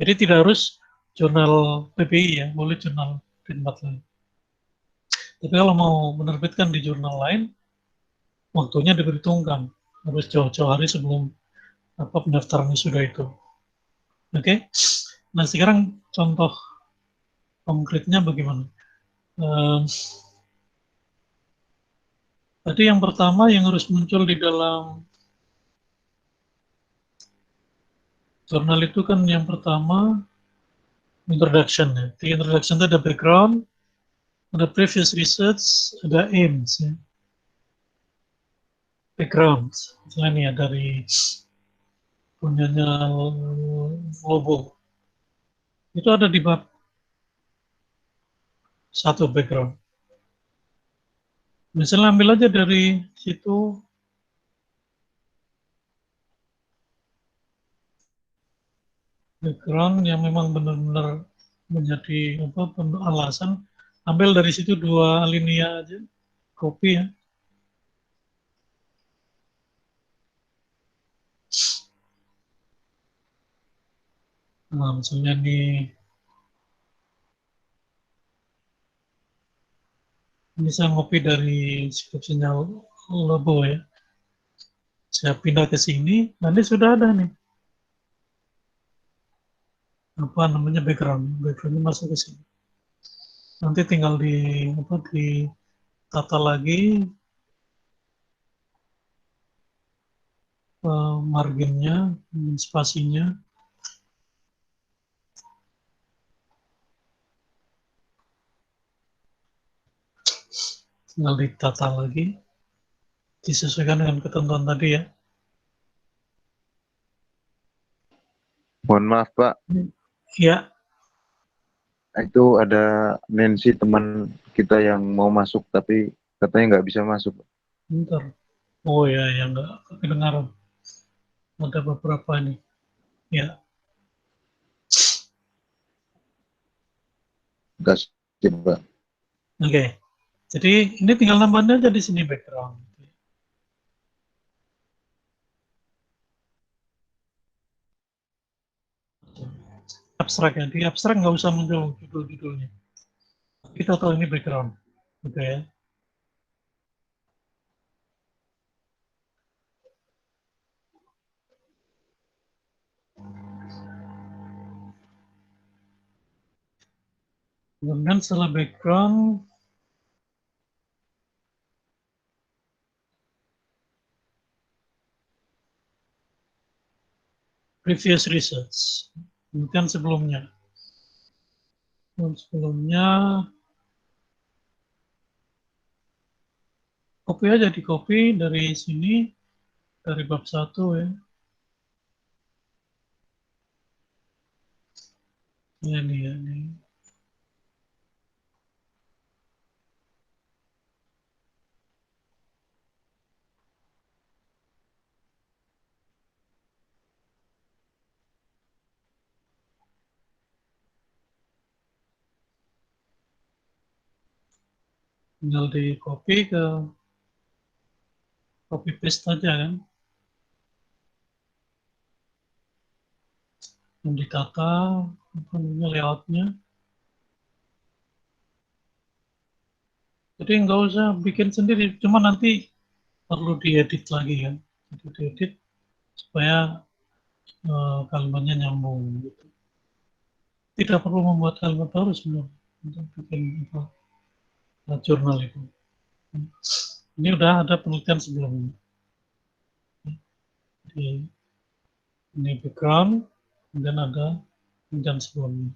[SPEAKER 1] Jadi tidak harus jurnal PPI ya, boleh jurnal di tempat lain. Tapi kalau mau menerbitkan di jurnal lain, waktunya diperhitungkan, harus jauh-jauh hari sebelum pendaftaran sudah itu. Oke. Nah, sekarang contoh konkretnya bagaimana? Tadi yang pertama yang harus muncul di dalam jurnal itu kan yang pertama introduction ya. Di introduction itu ada background, ada previous research, ada aims ya. Background, misalnya ini ya dari punyanya Lobo. Itu ada di bab 1 background. Misalnya ambil aja dari situ background yang memang benar-benar menjadi alasan, ambil dari situ 2 alinea aja, copy ya. Nah, misalnya ini saya ngopi dari skripsinya Lobo ya. Saya pindah ke sini, nanti sudah ada nih. Apa namanya backgroundnya masuk ke sini. Nanti tinggal ditata lagi marginnya, spasinya. Tinggal ditata lagi, disesuaikan dengan ketentuan tadi ya.
[SPEAKER 6] Mohon maaf Pak,
[SPEAKER 1] Ya,
[SPEAKER 6] itu ada Nancy teman kita yang mau masuk tapi katanya nggak bisa masuk.
[SPEAKER 1] bentar. Oh ya, yang nggak kedengaran. Ada beberapa nih. Ya,
[SPEAKER 6] Nggak sih Pak.
[SPEAKER 1] oke. Jadi ini tinggal nambahnya aja di sini background. Abstrak ya, di abstrak nggak usah muncul judul-judulnya. Kita tahu ini background, gitu ya. Kemudian setelah background, previous research. Kemudian sebelumnya. Copy aja, di copy dari sini, dari bab 1 ya. Ini ya, ini. Tinggal di copy ke copy paste aja kan. Yang ditata, layoutnya. Jadi nggak usah bikin sendiri, cuma nanti perlu diedit lagi kan. Jadi diedit supaya kalimatnya nyambung gitu. Tidak perlu membuat kalimat baru sebenarnya untuk bikin jurnal itu. Ini udah ada penelitian sebelumnya. Jadi, ini background, kemudian ada penelitian sebelumnya.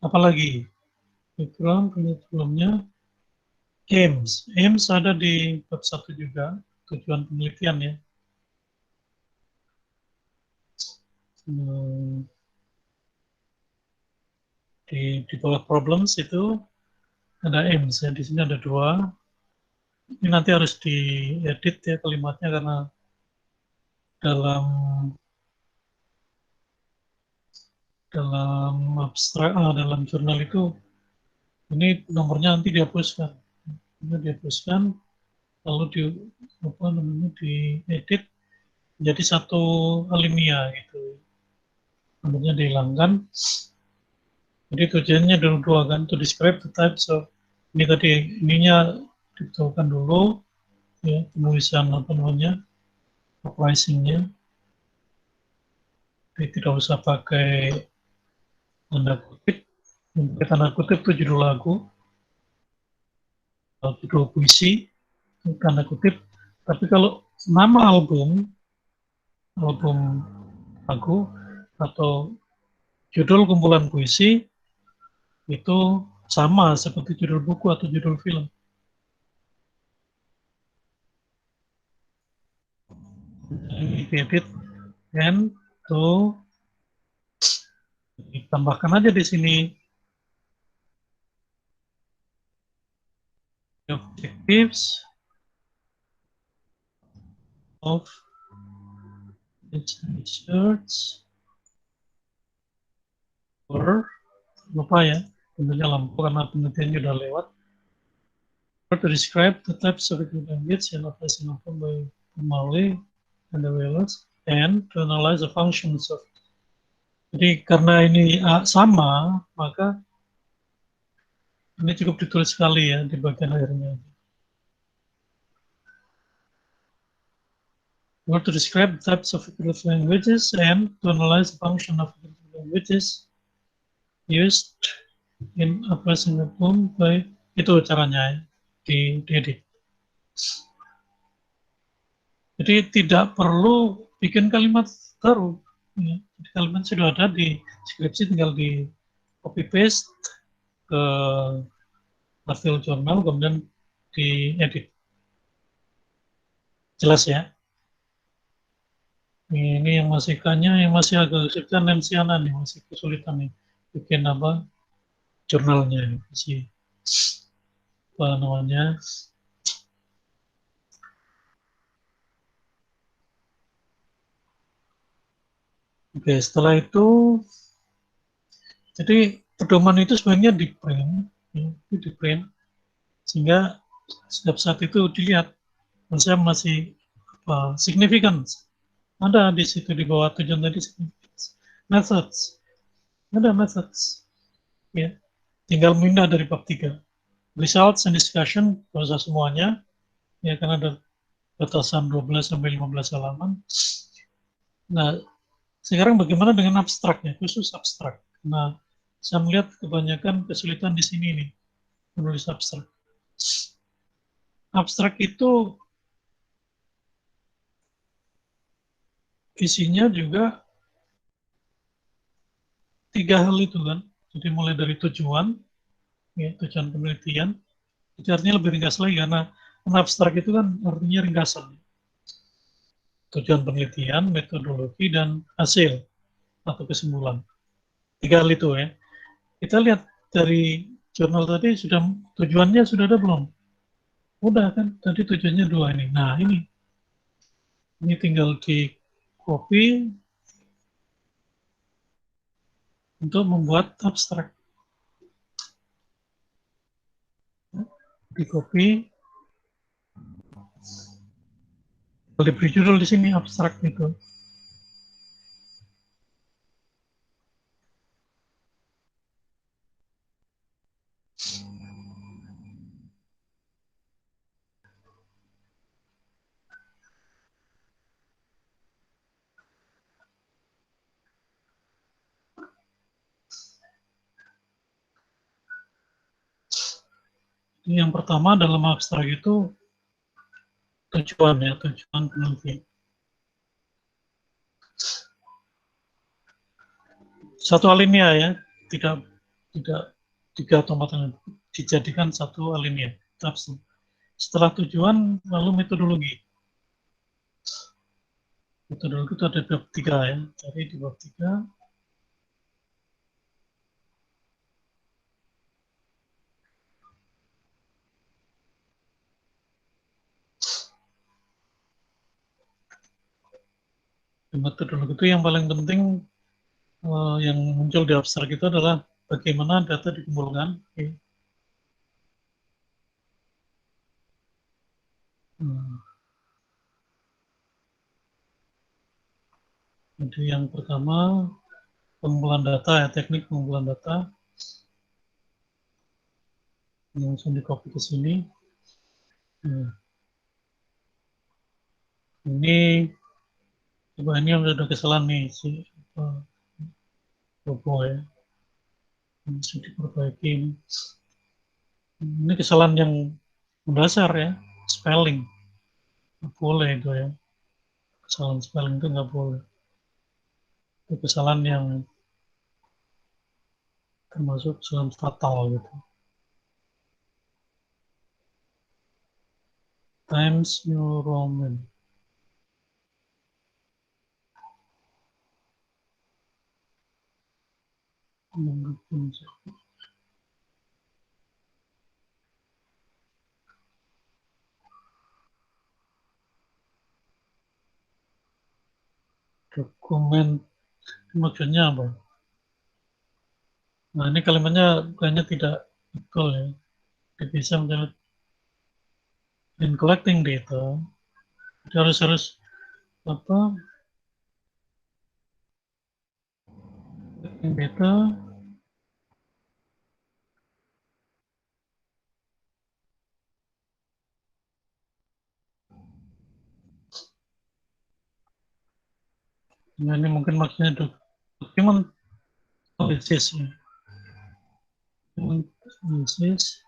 [SPEAKER 1] Apalagi background penelitian sebelumnya, aims ada di bab 1 juga, tujuan penelitian ya. Di bawah problems itu ada aims ya, di sini ada 2. Ini nanti harus diedit ya kalimatnya karena dalam abstrak, dalam jurnal itu ini nomornya nanti dihapuskan. Ini dihapuskan, lalu diedit jadi satu alinea gitu. Nomornya dihilangkan. Jadi tujuannya ada 2 kan, to describe the types of, ini tadi ininya dibetulkan dulu ya, penulisan apa namanya, uprising-nya. Jadi tidak usah pakai tanda kutip. Pakai tanda kutip itu judul lagu, judul puisi, tanda kutip. Tapi kalau nama album lagu atau judul kumpulan puisi itu sama seperti judul buku atau judul film. Edit and to ditambahkan aja di sini objectives of research or lupa ya, tentunya lampu karena penelitiannya udah lewat. To describe the types of language and operation of by Mali and the Wales and to analyze the functions of. Jadi karena ini sama, maka ini cukup ditulis sekali ya di bagian akhirnya. Or to describe types of languages and to analyze the function of languages used in a present form by, itu caranya ya, diedit. Jadi tidak perlu bikin kalimat baru. Ya. Jadi kalimat sudah ada di skripsi, tinggal di copy paste ke artikel jurnal, kemudian diedit. Jelas ya? Ini yang masih yang masih agak kesulitan, Nemsiana nih, masih kesulitan nih bikin apa jurnalnya, masih apa namanya. Oke, setelah itu, jadi pedoman itu sebenarnya di print, ya, di print, sehingga setiap saat itu dilihat, saya masih apa, signifikan. Ada di situ di bawah tujuan tadi, methods, ada methods, ya, tinggal pindah dari bab 3. Results and discussion, gak usah semuanya, ya karena ada batasan 12 sampai 15 halaman. Nah, sekarang bagaimana dengan abstraknya, khusus abstrak. Nah, saya melihat kebanyakan kesulitan di sini nih, menulis abstrak. Abstrak itu isinya juga 3 hal itu kan. Jadi mulai dari tujuan, ya, tujuan penelitian, itu artinya lebih ringkas lagi karena abstrak itu kan artinya ringkasan. Tujuan penelitian, metodologi, dan hasil atau kesimpulan. 3 hal itu ya. Kita lihat dari jurnal tadi sudah tujuannya sudah ada belum? Udah kan, tadi tujuannya 2 ini. Nah ini tinggal di copy untuk membuat abstrak. Di copy, diberi judul di sini abstrak itu. Yang pertama dalam abstrak itu tujuan ya, tujuan penelitian. Satu alinea ya, tidak tidak tiga atau empat alinea, dijadikan satu alinea. Setelah tujuan, lalu metodologi. Metodologi itu ada bab 3 ya, cari di bab 3. Metodologi itu yang paling penting yang muncul di abstrak itu adalah bagaimana data dikumpulkan. Okay. Jadi yang pertama pengumpulan data ya, teknik pengumpulan data. Langsung di copy ke sini. Ini coba ini yang ada kesalahan nih si logo ya. Bisa diperbaiki. Ini kesalahan yang mendasar ya, spelling. Nggak boleh itu ya. Kesalahan spelling itu nggak boleh. Itu kesalahan yang termasuk kesalahan fatal gitu. Times New Roman. Dokumen maksudnya apa? Nah ini kalimatnya kayaknya tidak betul ya. Tidak bisa menjadi in collecting data. Harus apa? Collecting data. Nah ini mungkin maksudnya document analysis ya. Document analysis.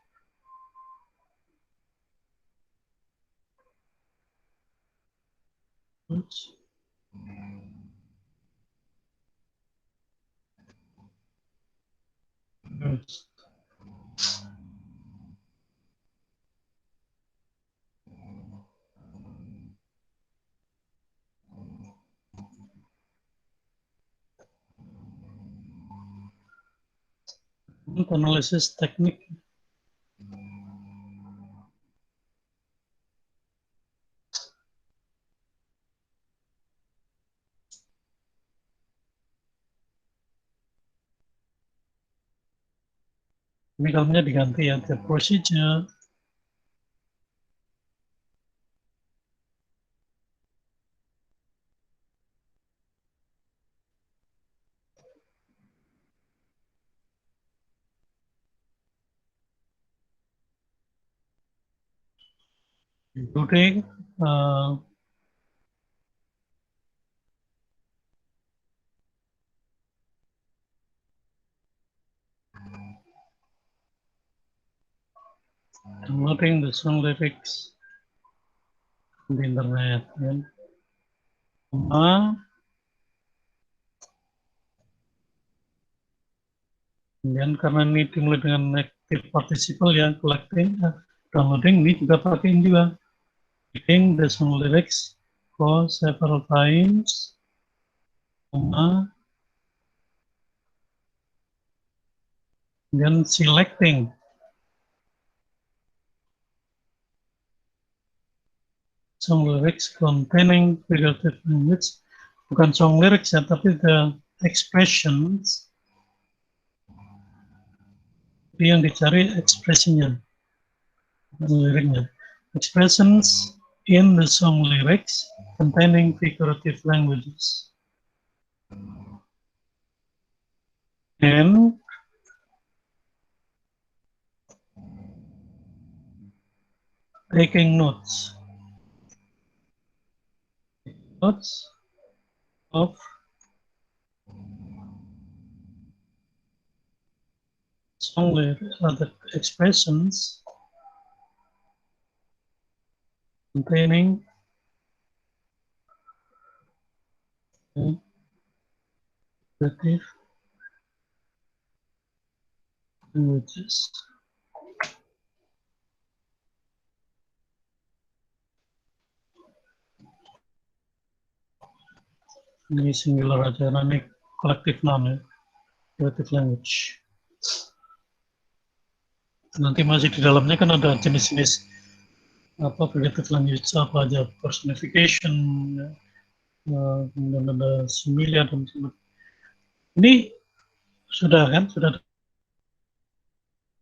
[SPEAKER 1] Analisis teknik. Ini kalanya diganti ya, the procedure. Including downloading the song lyrics di internet ya. Kemudian karena ini dimulai dengan active participle ya, collecting, downloading ini juga pakai juga. Reading the song lyrics for several times. Kemudian selecting. Song lyrics containing figurative language, bukan song lyrics ya, tapi the expressions. Yang dicari ekspresinya, liriknya. Expressions in the song lyrics containing figurative languages. And taking notes. Notes of song lyrics, the expressions containing creative languages. Ini singular aja, nah ini collective noun ya, creative language. Nanti masih di dalamnya kan ada jenis-jenis apa creative language apa aja, personification, ya, kemudian ada similia dan sebagainya. Ini sudah kan, sudah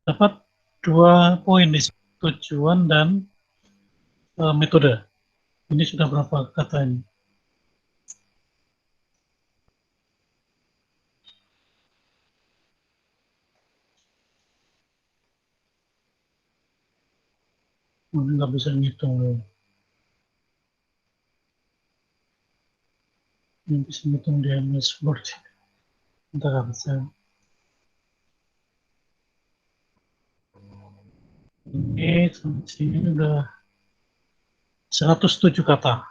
[SPEAKER 1] dapat 2 poin di sini, tujuan dan metode. Ini sudah berapa kata ini? Nggak bisa ngitung loh. Yang bisa ngitung di MS Word. Entah apa saya. Ini sini udah 107 kata.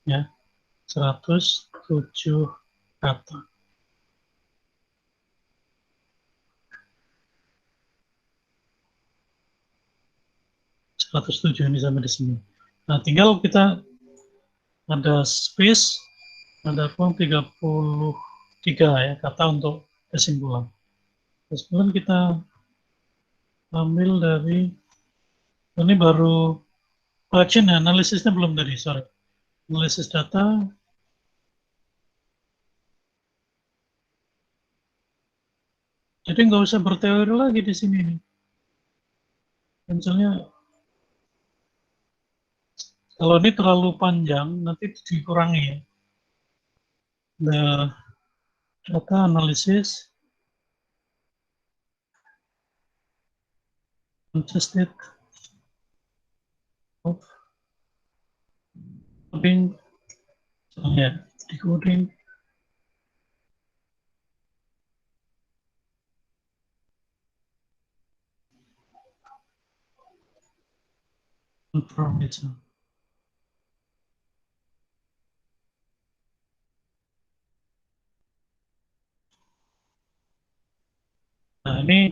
[SPEAKER 1] Ya, 107 kata. Ini sampai di sini. Nah, tinggal kita ada space, ada ruang 33 ya kata untuk kesimpulan. Kesimpulan kita ambil dari ini baru collection ya, analisisnya belum tadi, sorry. Analisis data. Jadi nggak usah berteori lagi di sini nih. Misalnya kalau ini terlalu panjang, nanti dikurangi ya. The data analysis consisted of coding, ya, decoding, information. Nah, ini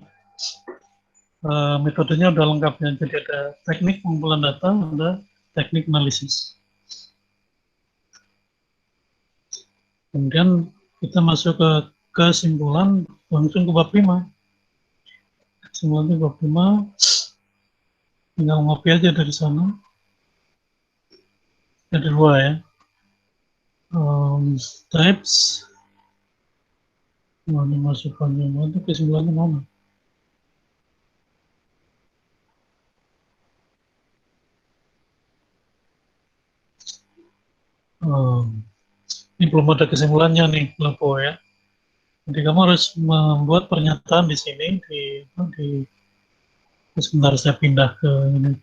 [SPEAKER 1] metodenya udah lengkap ya. Jadi ada teknik pengumpulan data, ada teknik analisis. Kemudian kita masuk ke kesimpulan, langsung ke bab 5. Kesimpulan bab 5, tinggal ngopi aja dari sana. Ada 2 ya. Types. Mana masukannya, mana kesimpulannya mana? Ini belum ada kesimpulannya nih, Lepo ya. Jadi kamu harus membuat pernyataan di sini, sebentar saya pindah ke ini.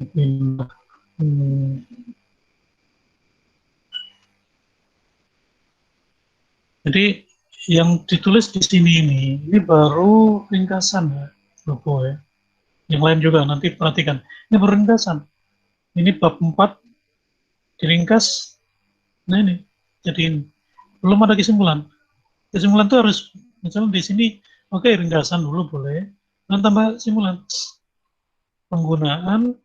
[SPEAKER 1] Pindah. Jadi yang ditulis di sini ini baru ringkasan ya, Lepo ya. Yang lain juga nanti perhatikan. Ini baru ringkasan. Ini bab 4 diringkas. Nah ini, jadi ini. Belum ada kesimpulan. Kesimpulan itu harus, misalnya di sini, oke, ringkasan dulu boleh. Dan tambah kesimpulan. Penggunaan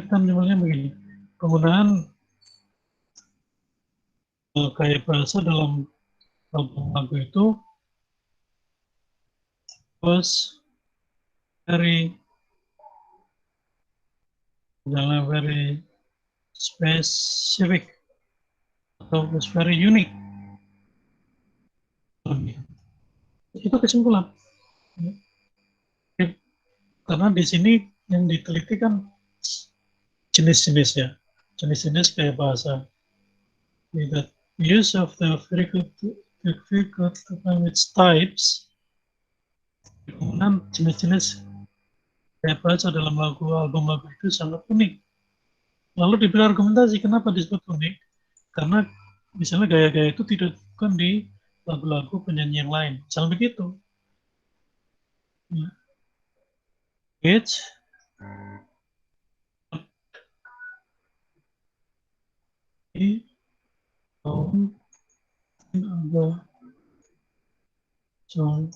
[SPEAKER 1] kita menyebutnya begini, penggunaan gaya bahasa dalam album lagu itu was very specific atau was very unique. Itu kesimpulan. Karena di sini yang diteliti kan jenis-jenis ya, jenis-jenis gaya bahasa. The use of the difficult to find which types. Kemudian jenis-jenis gaya bahasa dalam album lagu itu sangat unik. Lalu diberi argumentasi kenapa disebut unik? Karena misalnya gaya-gaya itu tidak ditemukan di lagu-lagu penyanyi yang lain. Misalnya begitu. Ya. Which found in other song.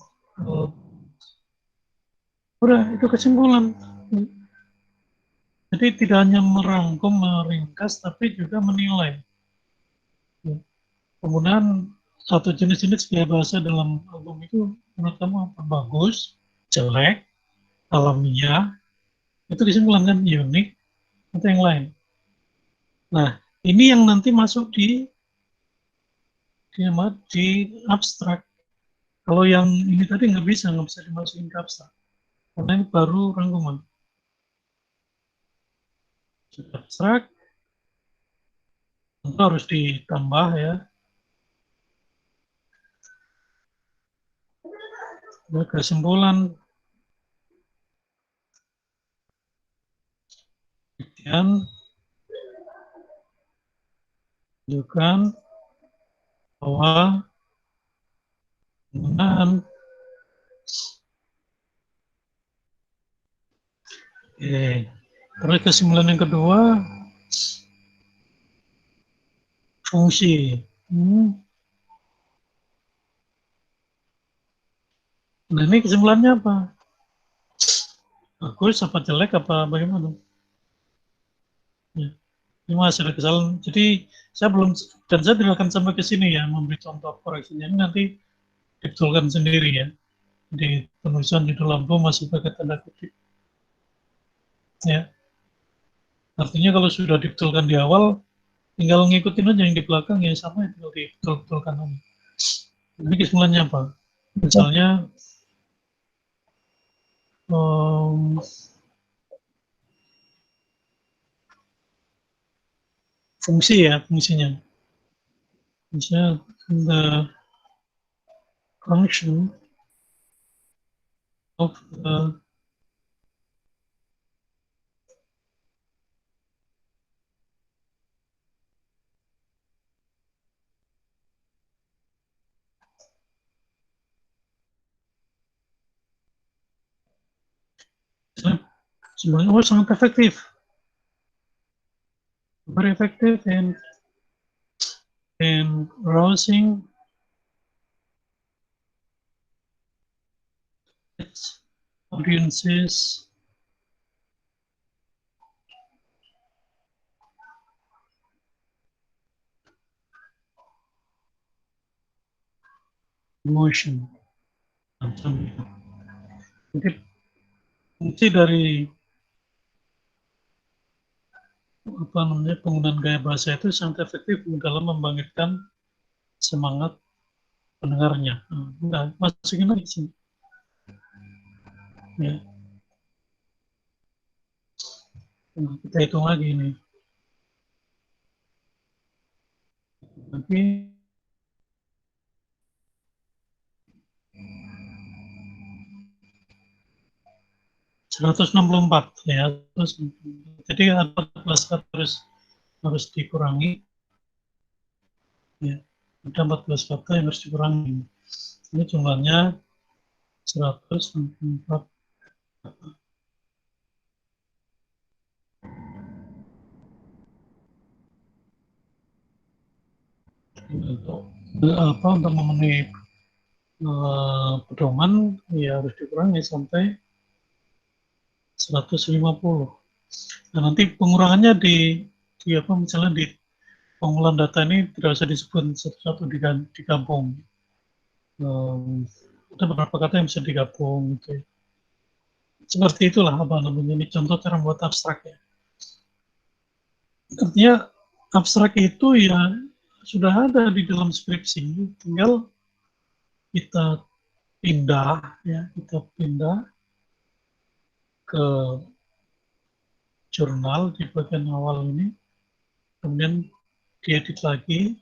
[SPEAKER 1] Udah, itu kesimpulan. Jadi tidak hanya merangkum, meringkas, tapi juga menilai. Kemudian satu jenis-jenis gaya bahasa dalam album itu menurut kamu apa? Bagus, jelek, alamiah, itu kesimpulan kan unik, atau yang lain. Nah, ini yang nanti masuk di abstrak. Kalau yang ini tadi nggak bisa dimasukin ke abstrak. Karena ini baru rangkuman. Abstrak tentu harus ditambah ya. Ada kesimpulan. Kemudian tunjukkan bahwa penggunaan terus kesimpulan yang kedua fungsi. Nah ini kesimpulannya apa? Bagus apa jelek apa bagaimana? Ya. Ini masih ada kesalahan. Jadi saya belum, dan saya tidak akan sampai ke sini ya memberi contoh koreksinya. Ini nanti dibetulkan sendiri ya. Di penulisan judul album masih pakai tanda kutip. Ya. Artinya kalau sudah dibetulkan di awal, tinggal ngikutin aja yang di belakang ya sama, tinggal dibetulkan aja. Ini kesimpulannya apa? Misalnya fungsi ya, fungsinya. Misalnya the function of the sebenarnya sangat efektif, very effective in rousing its audiences emotion. Jadi fungsi dari penggunaan gaya bahasa itu sangat efektif dalam membangkitkan semangat pendengarnya. Nah, masukin lagi sini. Ya. Nah, kita hitung lagi ini. Nanti (164) ya. Jadi ada 14 kata harus dikurangi. Ya, ada 14 kata yang harus dikurangi. Ini jumlahnya 164. Untuk memenuhi pedoman ya harus dikurangi sampai 150. Nah, nanti pengurangannya di misalnya di pengumpulan data ini tidak usah disebut satu-satu, digabung. Ada beberapa kata yang bisa digabung gitu. Seperti itulah ini contoh cara membuat abstrak ya. Artinya abstrak itu ya sudah ada di dalam skripsi, tinggal kita pindah ke jurnal di bagian awal ini, kemudian diedit lagi,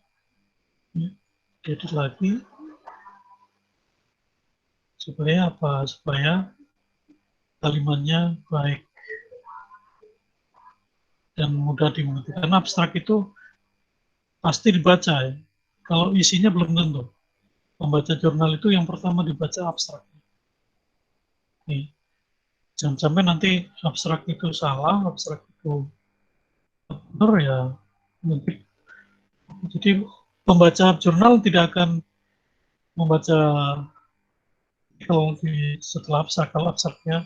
[SPEAKER 1] Supaya apa? Supaya kalimatnya baik dan mudah dimengerti. Karena abstrak itu pasti dibaca ya. Kalau isinya belum tentu. Pembaca jurnal itu yang pertama dibaca abstrak. Nih, jangan sampai nanti abstrak itu salah, abstrak itu benar ya. Mungkin. Jadi pembaca jurnal tidak akan membaca artikel setelah abstrak, kalau abstraknya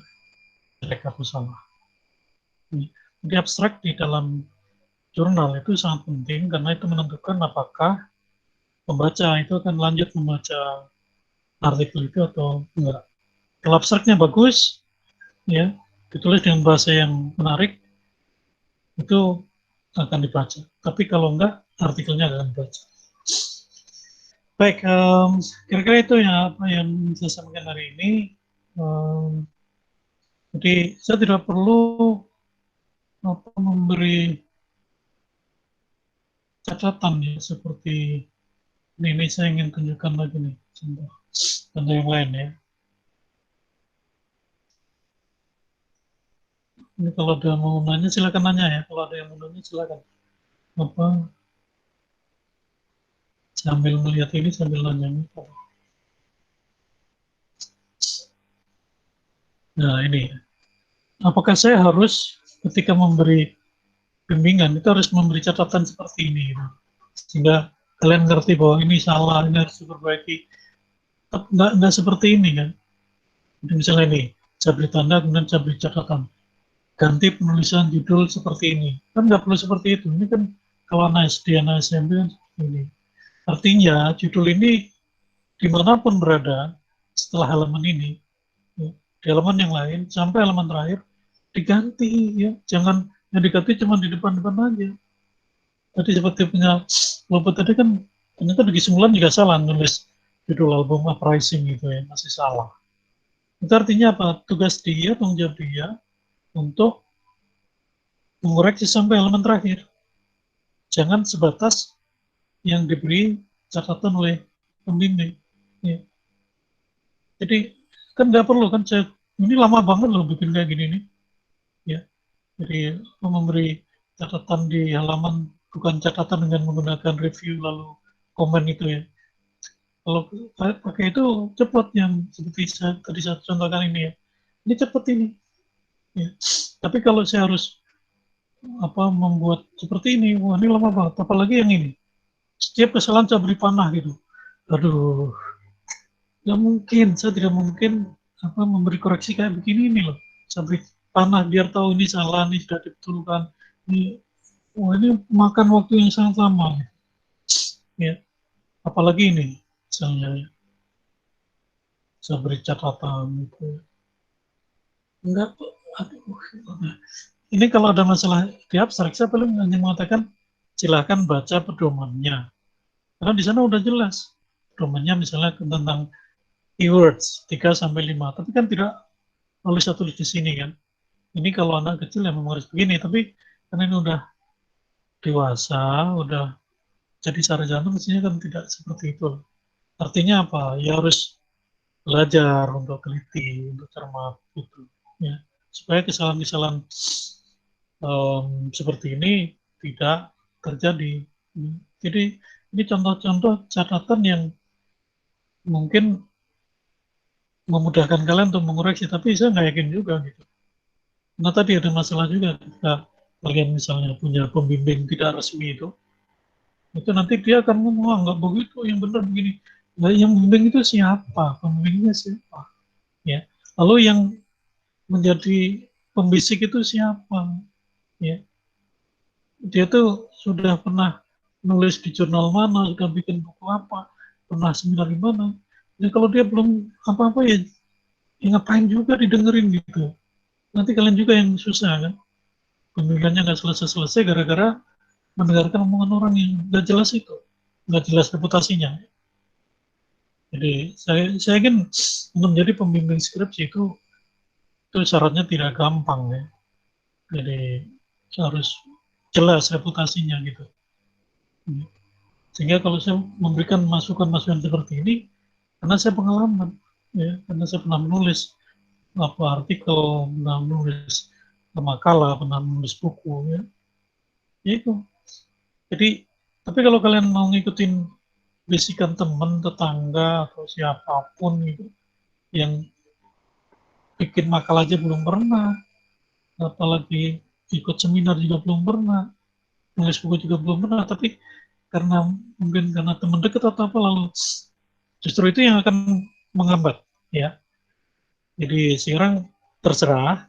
[SPEAKER 1] jelek atau salah. Jadi abstrak di dalam jurnal itu sangat penting karena itu menentukan apakah pembaca itu akan lanjut membaca artikel itu atau enggak. Kalau abstraknya bagus, ya ditulis dengan bahasa yang menarik, itu akan dibaca. Tapi kalau enggak, artikelnya akan dibaca. Baik, kira-kira itu ya apa yang saya sampaikan hari ini. Jadi saya tidak perlu memberi catatan ya seperti ini saya ingin tunjukkan lagi nih contoh yang lain ya. Ini kalau ada mau nanya silakan nanya ya. Kalau ada yang mau nanya silakan. Apa? Sambil melihat ini sambil nanya. Nah ini. Apakah saya harus ketika memberi bimbingan itu harus memberi catatan seperti ini, gitu. Sehingga kalian ngerti bahwa ini salah, ini harus diperbaiki. Nggak seperti ini kan. Jadi misalnya ini, saya beri tanda kemudian saya beri catatan. Ganti penulisan judul seperti ini. Kan nggak perlu seperti itu. Ini kan kalau anak SD, anak SMP kan seperti ini. Artinya judul ini dimanapun berada setelah halaman ini, ya, di halaman yang lain sampai halaman terakhir diganti ya. Jangan yang diganti cuma di depan-depan aja. Tadi seperti punya Lopet tadi kan ternyata Bagi Simulan juga salah nulis judul album Uprising gitu ya, masih salah. Itu artinya apa? Tugas dia, tanggung jawab dia untuk mengoreksi sampai halaman terakhir. Jangan sebatas yang diberi catatan oleh pembimbing. Ya. Jadi kan nggak perlu kan ini lama banget loh bikin kayak gini nih. Ya. Jadi memberi catatan di halaman bukan catatan dengan menggunakan review lalu komen itu ya. Kalau pakai itu cepat yang seperti tadi saya contohkan ini ya. Ini cepat ini. Ya. Tapi kalau saya harus membuat seperti ini, wah ini lama banget. Apalagi yang ini. Setiap kesalahan saya beri panah gitu. Aduh, nggak mungkin. Saya tidak mungkin memberi koreksi kayak begini ini loh. Saya beri panah biar tahu ini salah, ini sudah dibetulkan. Ini makan waktu yang sangat lama. Ya, apalagi ini, misalnya saya beri catatan gitu. Enggak, ini kalau ada masalah di abstrak, saya paling hanya mengatakan silakan baca pedomannya. Karena di sana udah jelas pedomannya misalnya tentang keywords 3-5, tapi kan tidak tulis di sini kan. Ini kalau anak kecil ya memang harus begini, tapi karena ini udah dewasa, udah jadi sarjana, mestinya kan tidak seperti itu. Artinya apa? Ya harus belajar untuk teliti, untuk cermat gitu. Ya, supaya kesalahan-kesalahan seperti ini tidak terjadi. Jadi ini contoh-contoh catatan yang mungkin memudahkan kalian untuk mengoreksi, tapi saya nggak yakin juga gitu. Nah tadi ada masalah juga ketika kalian misalnya punya pembimbing tidak resmi itu nanti dia akan ngomong nggak begitu, yang benar begini. Nah, yang membimbing itu siapa? Pembimbingnya siapa? Ya. Lalu yang menjadi pembisik itu siapa? Ya. Dia tuh sudah pernah nulis di jurnal mana, sudah bikin buku apa, pernah seminar di mana. Jadi kalau dia belum apa-apa ya ngapain juga didengerin gitu. Nanti kalian juga yang susah kan. Pembimbingannya nggak selesai-selesai gara-gara mendengarkan omongan orang yang nggak jelas itu, nggak jelas reputasinya. Jadi saya yakin untuk menjadi pembimbing skripsi itu syaratnya tidak gampang ya. Jadi harus jelas reputasinya gitu. Sehingga kalau saya memberikan masukan-masukan seperti ini, karena saya pengalaman, ya, karena saya pernah menulis artikel, pernah menulis makalah, pernah menulis buku, ya. Ya itu. Jadi, tapi kalau kalian mau ngikutin bisikan teman, tetangga, atau siapapun gitu, yang bikin makalah aja belum pernah, apalagi ikut seminar juga belum pernah, nulis buku juga belum pernah, tapi mungkin karena teman dekat atau apa, lalu justru itu yang akan menghambat, ya. Jadi sekarang terserah,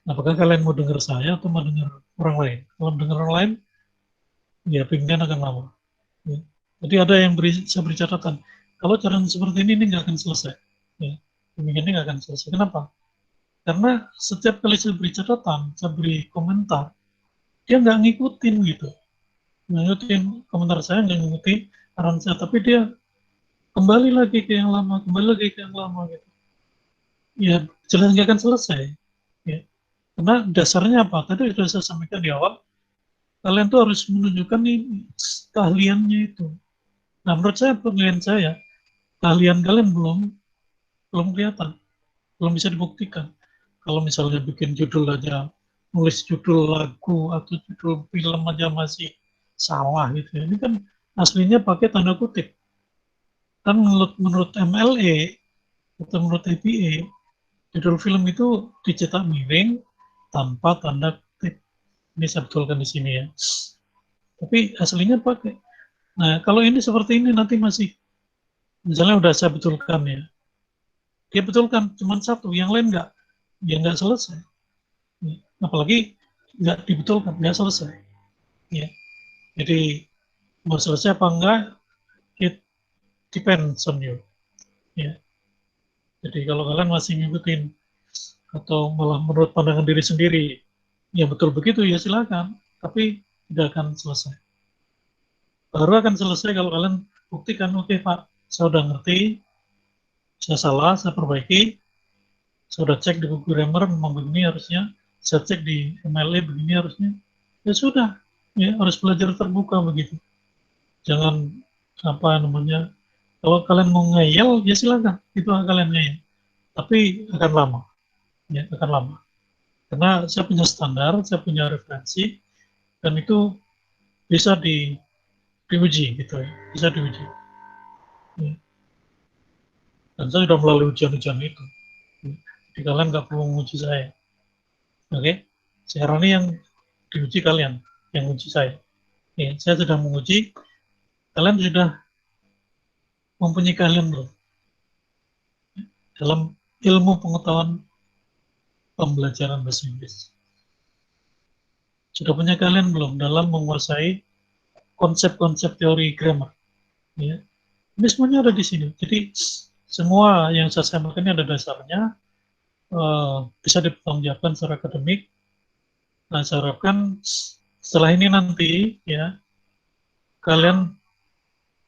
[SPEAKER 1] apakah kalian mau dengar saya atau mau dengar orang lain. Kalau dengar orang lain, ya pimpinan akan lama. Ya. Jadi ada yang saya beri catatan, kalau cara seperti ini nggak akan selesai. Ya. Pimpinan nggak akan selesai. Kenapa? Karena setiap kali saya beri catatan, saya beri komentar, dia nggak ngikutin gitu. Nggak ngikutin komentar saya, nggak ngikutin saran saya, tapi dia kembali lagi ke yang lama, kembali lagi ke yang lama gitu. Ya jelas nggak akan selesai. Ya. Karena dasarnya apa? Tadi sudah saya sampaikan di awal, kalian tuh harus menunjukkan nih keahliannya itu. Nah menurut saya, penilaian saya, keahlian kalian belum kelihatan, belum bisa dibuktikan. Kalau misalnya bikin judul aja, nulis judul lagu atau judul film aja masih salah gitu ya. Ini kan aslinya pakai tanda kutip. Kan menurut MLE atau menurut APA, judul film itu dicetak miring tanpa tanda kutip. Ini saya betulkan di sini ya. Tapi aslinya pakai. Nah, kalau ini seperti ini nanti masih, misalnya udah saya betulkan ya. Dia betulkan cuma satu, yang lain nggak, ya nggak selesai. Apalagi nggak dibetulkan, nggak selesai. Ya. Jadi mau selesai apa enggak, it depends on you. Ya. Jadi kalau kalian masih ngikutin atau malah menurut pandangan diri sendiri, ya betul begitu ya silakan, tapi tidak akan selesai. Baru akan selesai kalau kalian buktikan, oke Pak, saya udah ngerti, saya salah, saya perbaiki, saya udah cek di Google Grammar memang begini harusnya, saya cek di MLA begini harusnya, ya sudah, ya harus belajar terbuka begitu. Jangan kalau kalian mau ngeyel ya silakan, itu kalian ngeyel, tapi akan lama, ya akan lama. Karena saya punya standar, saya punya referensi, dan itu bisa diuji gitu ya, bisa diuji. Ya. Dan saya sudah melalui ujian-ujian itu. Jadi kalian nggak perlu menguji saya. Oke? Sekarang ini yang diuji kalian, yang uji saya. Ya, saya sudah menguji, kalian sudah mempunyai keahlian belum? Dalam ilmu pengetahuan pembelajaran bahasa Inggris. Sudah punya keahlian belum dalam menguasai konsep-konsep teori grammar? Ya. Ini semuanya ada di sini. Jadi semua yang saya sampaikan ini ada dasarnya, bisa dipertanggungjawabkan secara akademik. Nah, saya harapkan setelah ini nanti ya kalian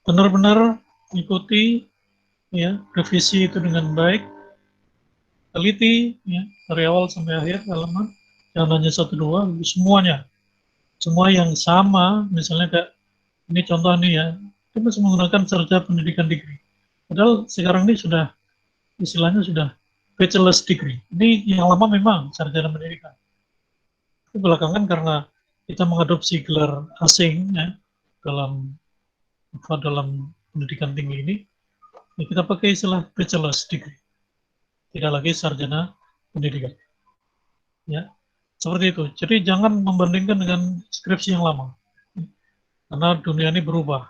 [SPEAKER 1] benar-benar ikuti ya, revisi itu dengan baik, teliti ya dari awal sampai akhir halaman, jangan hanya 1-2, semuanya, semua yang sama. Misalnya kayak ini contoh nih ya, kita masih menggunakan sarjana pendidikan degree, padahal sekarang ini sudah istilahnya sudah bachelor's degree. Ini yang lama memang sarjana pendidikan. Tapi belakangan karena kita mengadopsi gelar asing ya, dalam pendidikan tinggi ini, ya kita pakai istilah bachelor's degree, tidak lagi sarjana pendidikan. Ya, seperti itu. Jadi jangan membandingkan dengan skripsi yang lama, karena dunia ini berubah,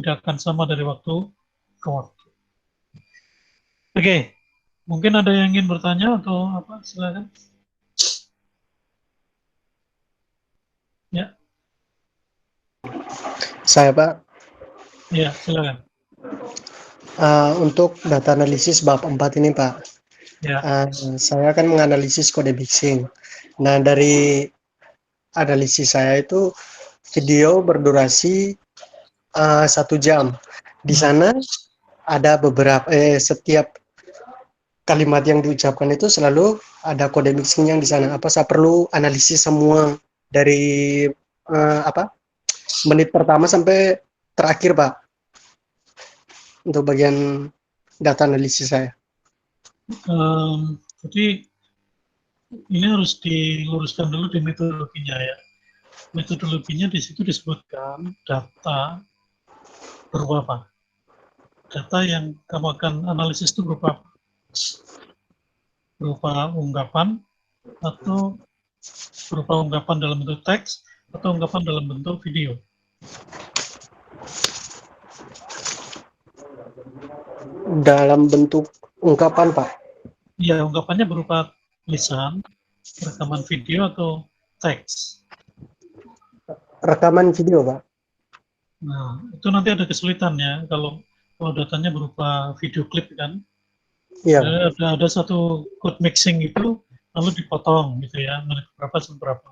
[SPEAKER 1] tidak akan sama dari waktu ke waktu. Oke, mungkin ada yang ingin bertanya atau apa? Silakan. Ya.
[SPEAKER 5] Saya Pak,
[SPEAKER 1] Ya, silakan.
[SPEAKER 5] untuk data analisis bab 4 ini Pak,
[SPEAKER 1] Ya.
[SPEAKER 5] saya akan menganalisis kode mixing. Nah, dari analisis saya itu video berdurasi 1 jam. Di sana ada beberapa setiap kalimat yang diucapkan itu selalu ada kode mixing yang di sana. Apa saya perlu analisis semua dari menit pertama sampai terakhir Pak, untuk bagian data analisis saya.
[SPEAKER 1] Jadi ini harus diluruskan dulu di metodologinya ya. Metodologinya di situ disebutkan data berupa apa? Data yang kamu akan analisis itu berupa apa? Berupa ungkapan atau berupa ungkapan dalam bentuk teks atau ungkapan dalam bentuk video.
[SPEAKER 5] Dalam bentuk ungkapan, Pak.
[SPEAKER 1] Ya, ungkapannya berupa tulisan, rekaman video atau teks.
[SPEAKER 5] Rekaman video, Pak.
[SPEAKER 1] Nah, itu nanti ada kesulitannya kalau datanya berupa video klip kan.
[SPEAKER 5] Iya.
[SPEAKER 1] Ada satu code mixing itu lalu dipotong gitu ya, menit berapa sampai berapa.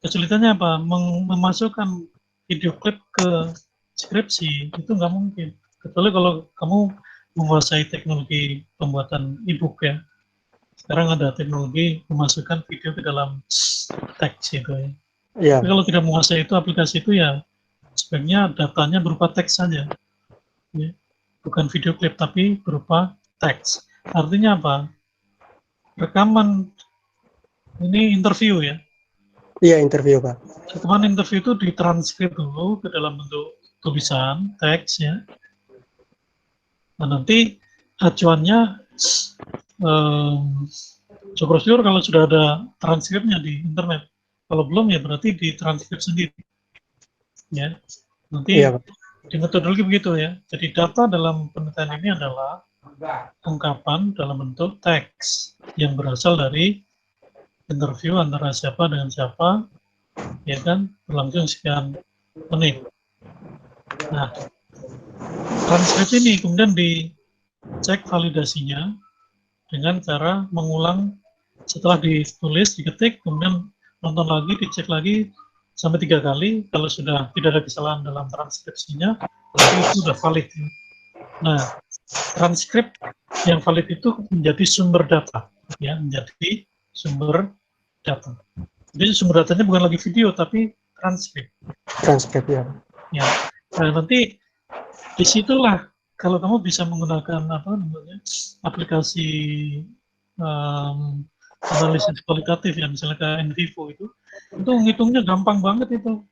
[SPEAKER 1] Kesulitannya apa? Memasukkan video klip ke skripsi itu nggak mungkin. Kecuali kalau kamu menguasai teknologi pembuatan e-book ya. Sekarang ada teknologi memasukkan video ke dalam teks itu ya.
[SPEAKER 5] Iya.
[SPEAKER 1] Tapi kalau tidak menguasai itu aplikasi itu ya sebenarnya datanya berupa teks saja, ya. Bukan video klip tapi berupa teks. Artinya apa? Rekaman ini interview ya.
[SPEAKER 5] Iya, interview, Pak.
[SPEAKER 1] Rekaman interview itu ditranskrip dulu ke dalam bentuk tulisan, teks ya. Nah, nanti acuannya syukur-syukur kalau sudah ada transkripnya di internet. Kalau belum ya berarti ditranskrip sendiri. Ya. Nanti
[SPEAKER 5] Iya, Pak.
[SPEAKER 1] di metodologi begitu ya. Jadi data dalam penelitian ini adalah ungkapan dalam bentuk teks yang berasal dari interview antara siapa dengan siapa, ya kan, berlangsung sekian menit. Nah, transkrip ini kemudian dicek validasinya dengan cara mengulang setelah ditulis, diketik, kemudian nonton lagi, dicek lagi sampai 3 kali. Kalau sudah tidak ada kesalahan dalam transkripsinya, berarti itu sudah valid. Nah, transkrip yang valid itu menjadi sumber data, ya, menjadi sumber data. Jadi sumber datanya bukan lagi video, tapi transkrip.
[SPEAKER 5] Transkrip, ya.
[SPEAKER 1] Ya, nah nanti disitulah kalau kamu bisa menggunakan apa namanya aplikasi analisis kualitatif ya, misalnya kayak NVivo itu ngitungnya gampang banget itu.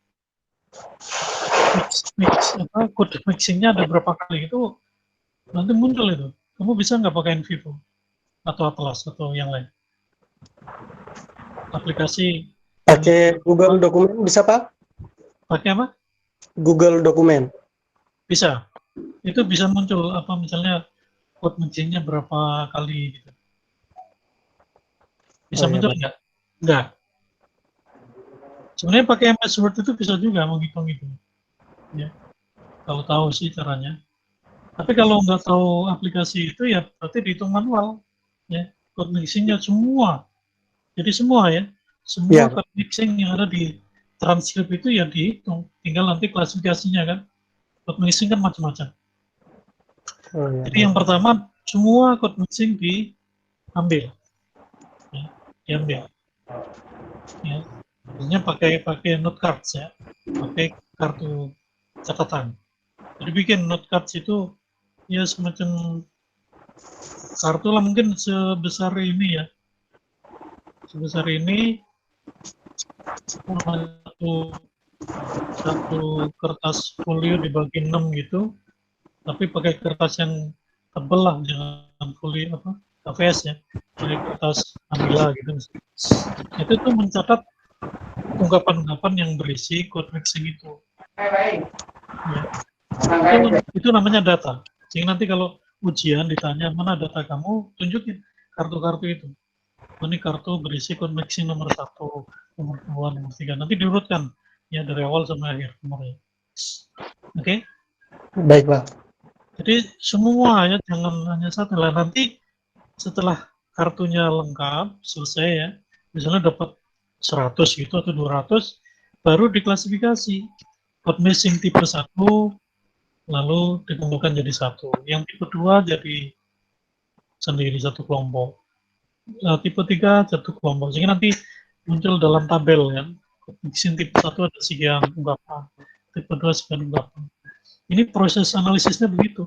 [SPEAKER 1] Code mixingnya ada berapa kali itu nanti muncul itu. Kamu bisa nggak pakai NVivo atau Atlas atau yang lain? Aplikasi
[SPEAKER 5] Pakai Google Dokumen bisa, Pak?
[SPEAKER 1] pakai apa?
[SPEAKER 5] Google Dokumen.
[SPEAKER 1] Bisa. Itu bisa muncul apa misalnya code mixingnya berapa kali gitu. Bisa
[SPEAKER 5] Oh, iya,
[SPEAKER 1] muncul
[SPEAKER 5] Pak.
[SPEAKER 1] nggak? Nggak. Sebenarnya pakai MS Word itu bisa juga menghitung itu. Ya. Kalau tahu sih caranya. Tapi kalau nggak tahu aplikasi itu ya berarti dihitung manual. Ya. Code mixingnya semua. Jadi semua ya. Semua
[SPEAKER 5] Ya.
[SPEAKER 1] code mixing yang ada di transkrip itu ya dihitung. Tinggal nanti klasifikasinya kan. Code mixing kan macam-macam.
[SPEAKER 5] Oh, iya.
[SPEAKER 1] Jadi yang pertama semua code mixing diambil. Ya, diambil. Ya. Biasanya pakai note cards ya. Pakai kartu catatan. Jadi bikin note cards itu ya semacam kartu lah mungkin sebesar ini ya. Sebesar ini satu kertas folio dibagi 6 gitu. Tapi pakai kertas yang tebel lah, jangan folio apa KVS ya. Pakai kertas Manila gitu. Itu tuh mencatat ungkapan-ungkapan yang berisi code mixing itu. Ya. Itu namanya data. Sehingga nanti kalau ujian ditanya mana data kamu, tunjukin kartu-kartu itu. Ini kartu berisi code mixing nomor 1, nomor 2, nomor 3. Nanti diurutkan ya dari awal sampai akhir nomornya. Oke?
[SPEAKER 5] Baik, Pak.
[SPEAKER 1] Jadi semua ya, jangan hanya satu lah. Nanti setelah kartunya lengkap, selesai ya, misalnya dapat 100 gitu atau 200, baru diklasifikasi. Code mixing tipe 1, lalu dikumpulkan jadi 1. Yang tipe 2 jadi sendiri satu kelompok. Tipe 3 satu kelompok. Sehingga nanti muncul dalam tabel ya. Code mixing tipe 1 ada sekian ungkapan, tipe 2 sekian ungkapan. Ini proses analisisnya begitu.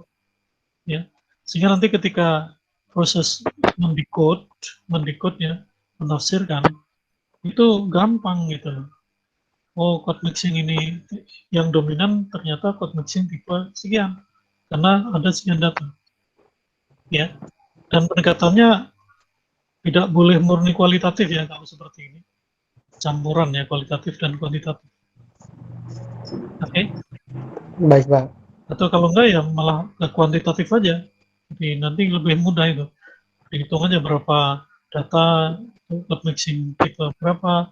[SPEAKER 1] Ya. Sehingga nanti ketika proses mendekode ya, menafsirkan, itu gampang gitu. Oh, code mixing ini yang dominan ternyata code mixing tipe sekian, karena ada sekian data. Ya, dan pendekatannya tidak boleh murni kualitatif ya kalau seperti ini. Campuran ya, kualitatif dan kuantitatif. Oke.
[SPEAKER 5] Baik, Pak.
[SPEAKER 1] Atau kalau enggak ya malah ke kuantitatif aja. Jadi nanti lebih mudah itu. Dihitung aja berapa data untuk mixing tipe berapa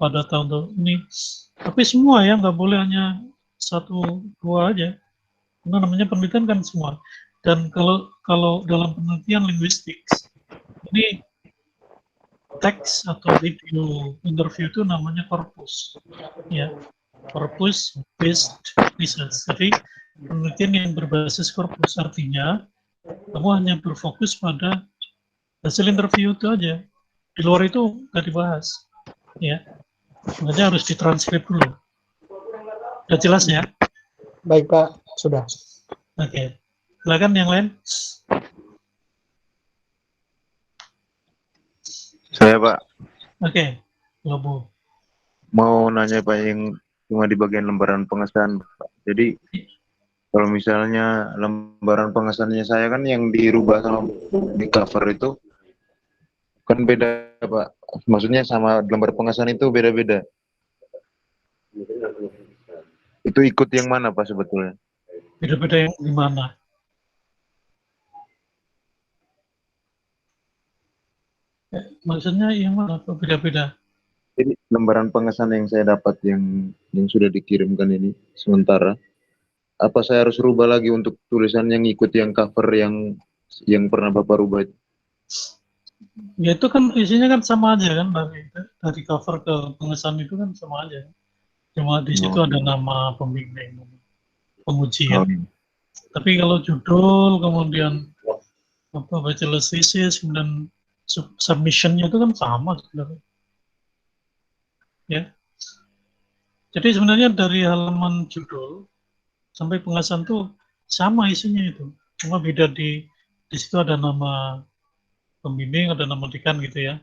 [SPEAKER 1] data untuk ini. Tapi semua ya, nggak boleh hanya satu dua aja. Karena namanya penelitian kan semua. Dan kalau dalam penelitian linguistik ini teks atau video interview itu namanya corpus, ya, corpus based research. Jadi penelitian yang berbasis corpus artinya kamu hanya berfokus pada hasil interview itu aja. Di luar itu nggak dibahas, ya. Makanya harus ditranskrip dulu. Udah jelas ya?
[SPEAKER 5] Baik, Pak. Sudah.
[SPEAKER 1] Oke. Silakan yang lain.
[SPEAKER 6] Saya Pak
[SPEAKER 1] Oke. Lobo.
[SPEAKER 6] mau nanya Pak yang cuma di bagian lembaran pengesahan Pak. Jadi kalau misalnya lembaran pengesahannya saya kan yang dirubah sama di cover itu kan beda Pak. Maksudnya sama lembar pengesahan itu beda-beda. Itu ikut yang mana Pak sebetulnya?
[SPEAKER 1] Beda-beda yang gimana? Maksudnya yang mana? Beda-beda.
[SPEAKER 6] Jadi lembaran pengesahan yang saya dapat yang sudah dikirimkan ini sementara, apa saya harus rubah lagi untuk tulisan yang ikut yang cover yang pernah Bapak rubah itu?
[SPEAKER 1] Ya itu kan isinya kan sama aja kan, dari cover ke pengesahan itu kan sama aja. Cuma di situ ada nama pembimbing, penguji ya.
[SPEAKER 6] Oh,
[SPEAKER 1] Tapi kalau judul, kemudian bachelor thesis, kemudian submission-nya itu kan sama sebenarnya. Ya. Jadi sebenarnya dari halaman judul sampai pengesahan tuh sama isinya itu. Cuma beda di situ ada nama pembimbing, ada nama dekan gitu ya.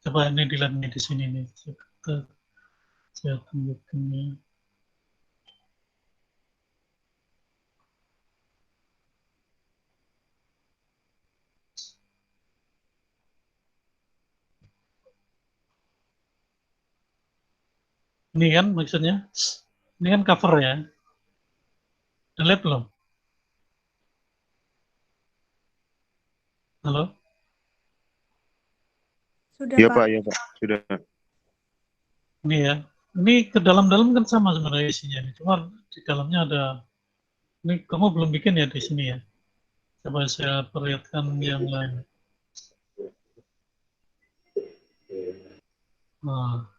[SPEAKER 1] Coba ini dilihat nih di sini nih. Saya tunjukkan ya. Ini kan maksudnya, ini kan cover ya. Udah lihat belum? Halo?
[SPEAKER 4] Sudah,
[SPEAKER 6] iya
[SPEAKER 4] Pak.
[SPEAKER 6] Pak, iya Pak, sudah.
[SPEAKER 1] Ini ya. Ini ke dalam-dalam kan sama sebenarnya isinya. Cuma di dalamnya ada, ini kamu belum bikin ya di sini ya. Coba saya perlihatkan yang lain. Nah,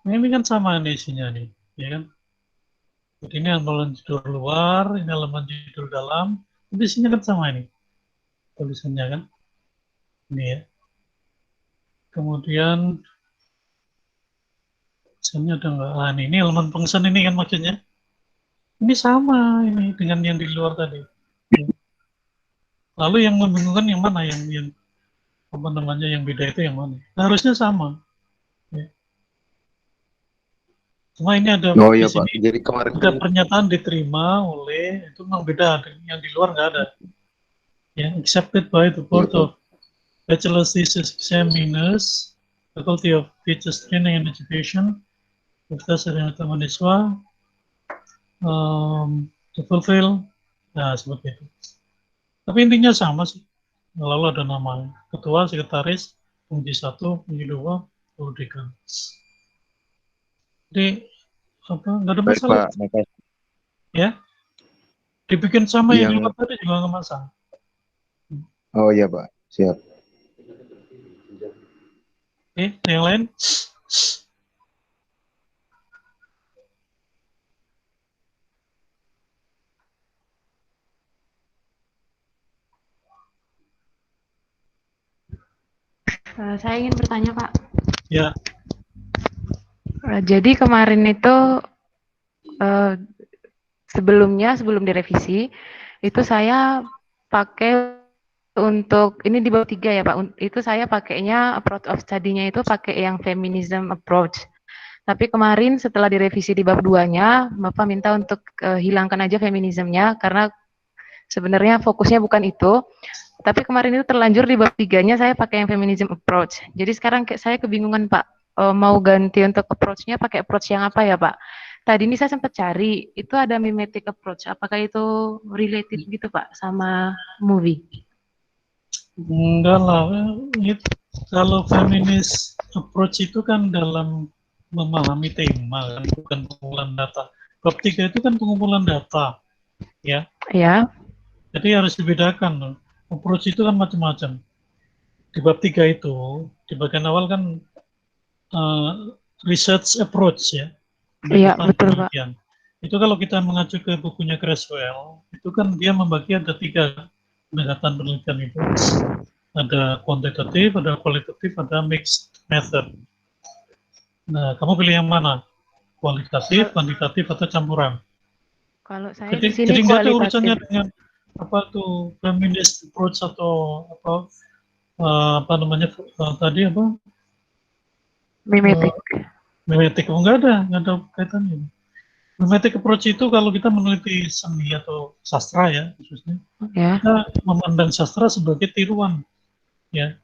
[SPEAKER 1] ini kan sama nih isinya nih, ya kan? Jadi ini halaman judul luar, ini halaman judul dalam, tapi isinya kan sama ini, tulisannya kan? Ini ya. Kemudian, misalnya ada nggak? Ah, ini halaman pengesahan ini kan maksudnya. Ini sama ini dengan yang di luar tadi. Ya. Lalu yang membingungkan yang mana? Yang apa namanya yang beda itu yang mana? Nah, harusnya sama. Ya. Cuma ini ada
[SPEAKER 6] Oh
[SPEAKER 1] di
[SPEAKER 6] iya Pak,
[SPEAKER 1] sini
[SPEAKER 6] jadi kemarin
[SPEAKER 1] ada
[SPEAKER 6] kan
[SPEAKER 1] pernyataan diterima oleh itu memang beda, yang di luar nggak ada. Ya, accepted by the board
[SPEAKER 6] Pak.
[SPEAKER 1] of bachelor thesis examiners, Faculty of Teachers Training and Education, Universitas Haryana Mahasiswa, to fulfill, nah seperti itu. Tapi intinya sama sih. Lalu ada nama ketua, sekretaris, penguji 1, penguji 2, guru dekan. Jadi apa nggak ada
[SPEAKER 6] Baik
[SPEAKER 1] masalah
[SPEAKER 6] Pak, makasih.
[SPEAKER 1] ya. Dibikin sama yang di luar
[SPEAKER 6] Yang
[SPEAKER 1] tadi juga nggak masalah.
[SPEAKER 6] oh iya Pak, siap.
[SPEAKER 1] Oke, yang lain?
[SPEAKER 3] Saya ingin bertanya, Pak.
[SPEAKER 1] Ya,
[SPEAKER 3] Jadi kemarin itu sebelum direvisi itu saya pakai untuk ini di bab 3 ya Pak. Itu saya pakainya approach of study-nya itu pakai yang feminism approach. Tapi kemarin setelah direvisi di bab 2-nya, Bapak minta untuk hilangkan aja feminismnya karena sebenarnya fokusnya bukan itu. Tapi kemarin itu terlanjur di bab 3-nya saya pakai yang feminism approach. Jadi sekarang saya kebingungan Pak, mau ganti untuk approach-nya pakai approach yang apa ya Pak? Tadi ini saya sempat cari, itu ada mimetic approach. Apakah itu related gitu Pak sama movie?
[SPEAKER 1] enggak lah. Kalau feminist approach itu kan dalam memahami tema, kan, bukan pengumpulan data. Bab 3 itu kan pengumpulan data, ya.
[SPEAKER 3] Ya.
[SPEAKER 1] Jadi harus dibedakan loh. Approach itu kan macam-macam. Di bab 3 itu, di bagian awal kan research approach ya.
[SPEAKER 3] Iya, betul Pak.
[SPEAKER 1] Itu kalau kita mengacu ke bukunya Creswell, itu kan dia membagi ada 3 pendekatan penelitian itu. Ada kuantitatif, ada kualitatif, ada mixed method. Nah, kamu pilih yang mana? Kualitatif, kuantitatif, atau campuran?
[SPEAKER 3] Kalau saya
[SPEAKER 1] Jadi
[SPEAKER 3] di sini
[SPEAKER 1] nggak ada
[SPEAKER 3] kualitatif.
[SPEAKER 1] urusannya dengan apa tuh feminist approach atau apa namanya tadi apa?
[SPEAKER 3] Mimetic.
[SPEAKER 1] Mimetic, nggak ada kaitannya. Mimetic approach itu kalau kita meneliti seni atau sastra ya khususnya,
[SPEAKER 3] Ya.
[SPEAKER 1] kita memandang sastra sebagai tiruan, ya.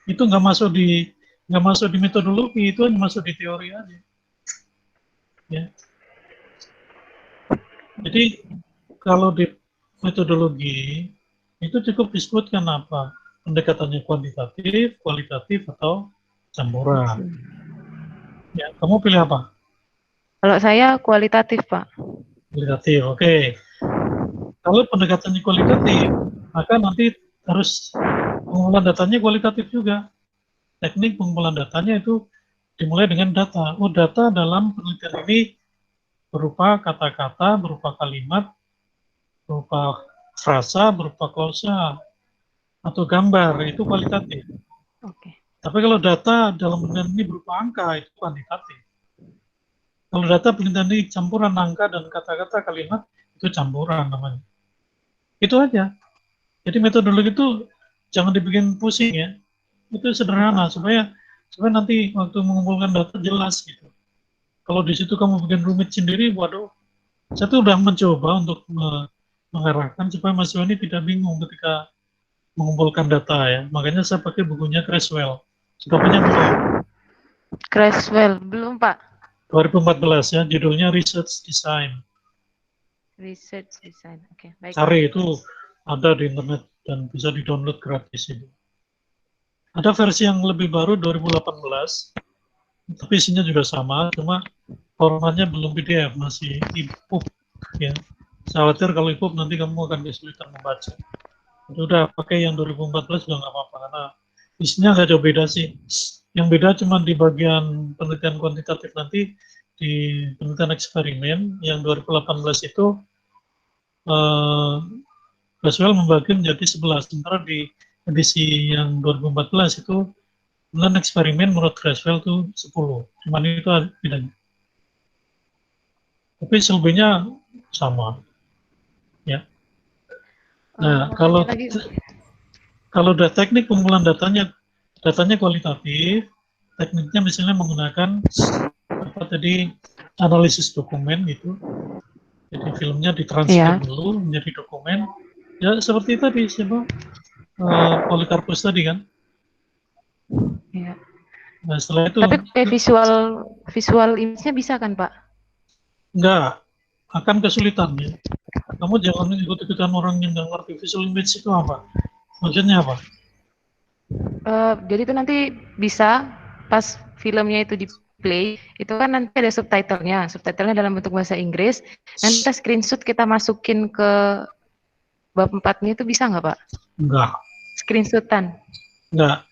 [SPEAKER 1] Itu nggak masuk di metodologi, itu hanya masuk di teori aja, ya. Jadi kalau di metodologi itu cukup disebutkan apa pendekatannya kuantitatif, kualitatif atau campuran. Ya, kamu pilih apa?
[SPEAKER 3] Kalau saya kualitatif, Pak.
[SPEAKER 1] Kualitatif, oke. Kalau pendekatannya kualitatif, maka nanti harus pengumpulan datanya kualitatif juga. Teknik pengumpulan datanya itu dimulai dengan data. Oh, data dalam penelitian ini berupa kata-kata, berupa kalimat, berupa frasa, berupa klausa, atau gambar, itu kualitatif.
[SPEAKER 3] Oke.
[SPEAKER 1] Tapi kalau data dalam penelitian ini berupa angka, itu kuantitatif. Kalau data penelitian ini campuran angka dan kata-kata kalimat, itu campuran namanya. Itu aja. Jadi metodologi itu jangan dibikin pusing ya. Itu sederhana supaya nanti waktu mengumpulkan data jelas gitu. Kalau di situ kamu bikin rumit sendiri, waduh. Saya tuh udah mencoba untuk mengarahkan supaya Mas Yoni tidak bingung ketika mengumpulkan data ya. Makanya saya pakai bukunya Creswell. Sudah punya belum?
[SPEAKER 3] Creswell belum Pak.
[SPEAKER 1] 2014 ya, judulnya Research Design.
[SPEAKER 3] Research Design, oke. Baik.
[SPEAKER 1] Cari itu ada di internet dan bisa di-download gratis itu. Ada versi yang lebih baru 2018, tapi isinya juga sama, cuma formatnya belum PDF, masih EPUB ya. Saya khawatir kalau EPUB nanti kamu akan kesulitan membaca. Jadi udah pakai yang 2014 juga nggak apa-apa karena isinya nggak jauh beda sih. Yang beda cuma di bagian penelitian kuantitatif nanti di penelitian eksperimen yang 2018 itu Creswell membagi menjadi 11, sementara di edisi yang 2014 itu penelitian eksperimen menurut Creswell itu 10, cuman itu bedanya. Tapi selebihnya sama, ya. Nah, kalau udah teknik pengumpulan datanya kualitatif, tekniknya misalnya menggunakan apa tadi analisis dokumen gitu. Jadi filmnya ditranskrip dulu menjadi dokumen. Ya seperti tadi siapa Polikarpus tadi kan.
[SPEAKER 3] Iya.
[SPEAKER 1] Nah setelah itu.
[SPEAKER 3] Tapi visual image-nya bisa kan Pak?
[SPEAKER 1] Enggak, akan kesulitan ya. Kamu jangan ikut-ikutan orang yang nggak ngerti visual image itu apa. Maksudnya apa?
[SPEAKER 3] Jadi itu nanti bisa pas filmnya itu di play, itu kan nanti ada subtitlenya dalam bentuk bahasa Inggris, nanti kita screenshot kita masukin ke bab 4-nya itu bisa nggak Pak?
[SPEAKER 1] Enggak.
[SPEAKER 3] Screenshotan?
[SPEAKER 1] Enggak.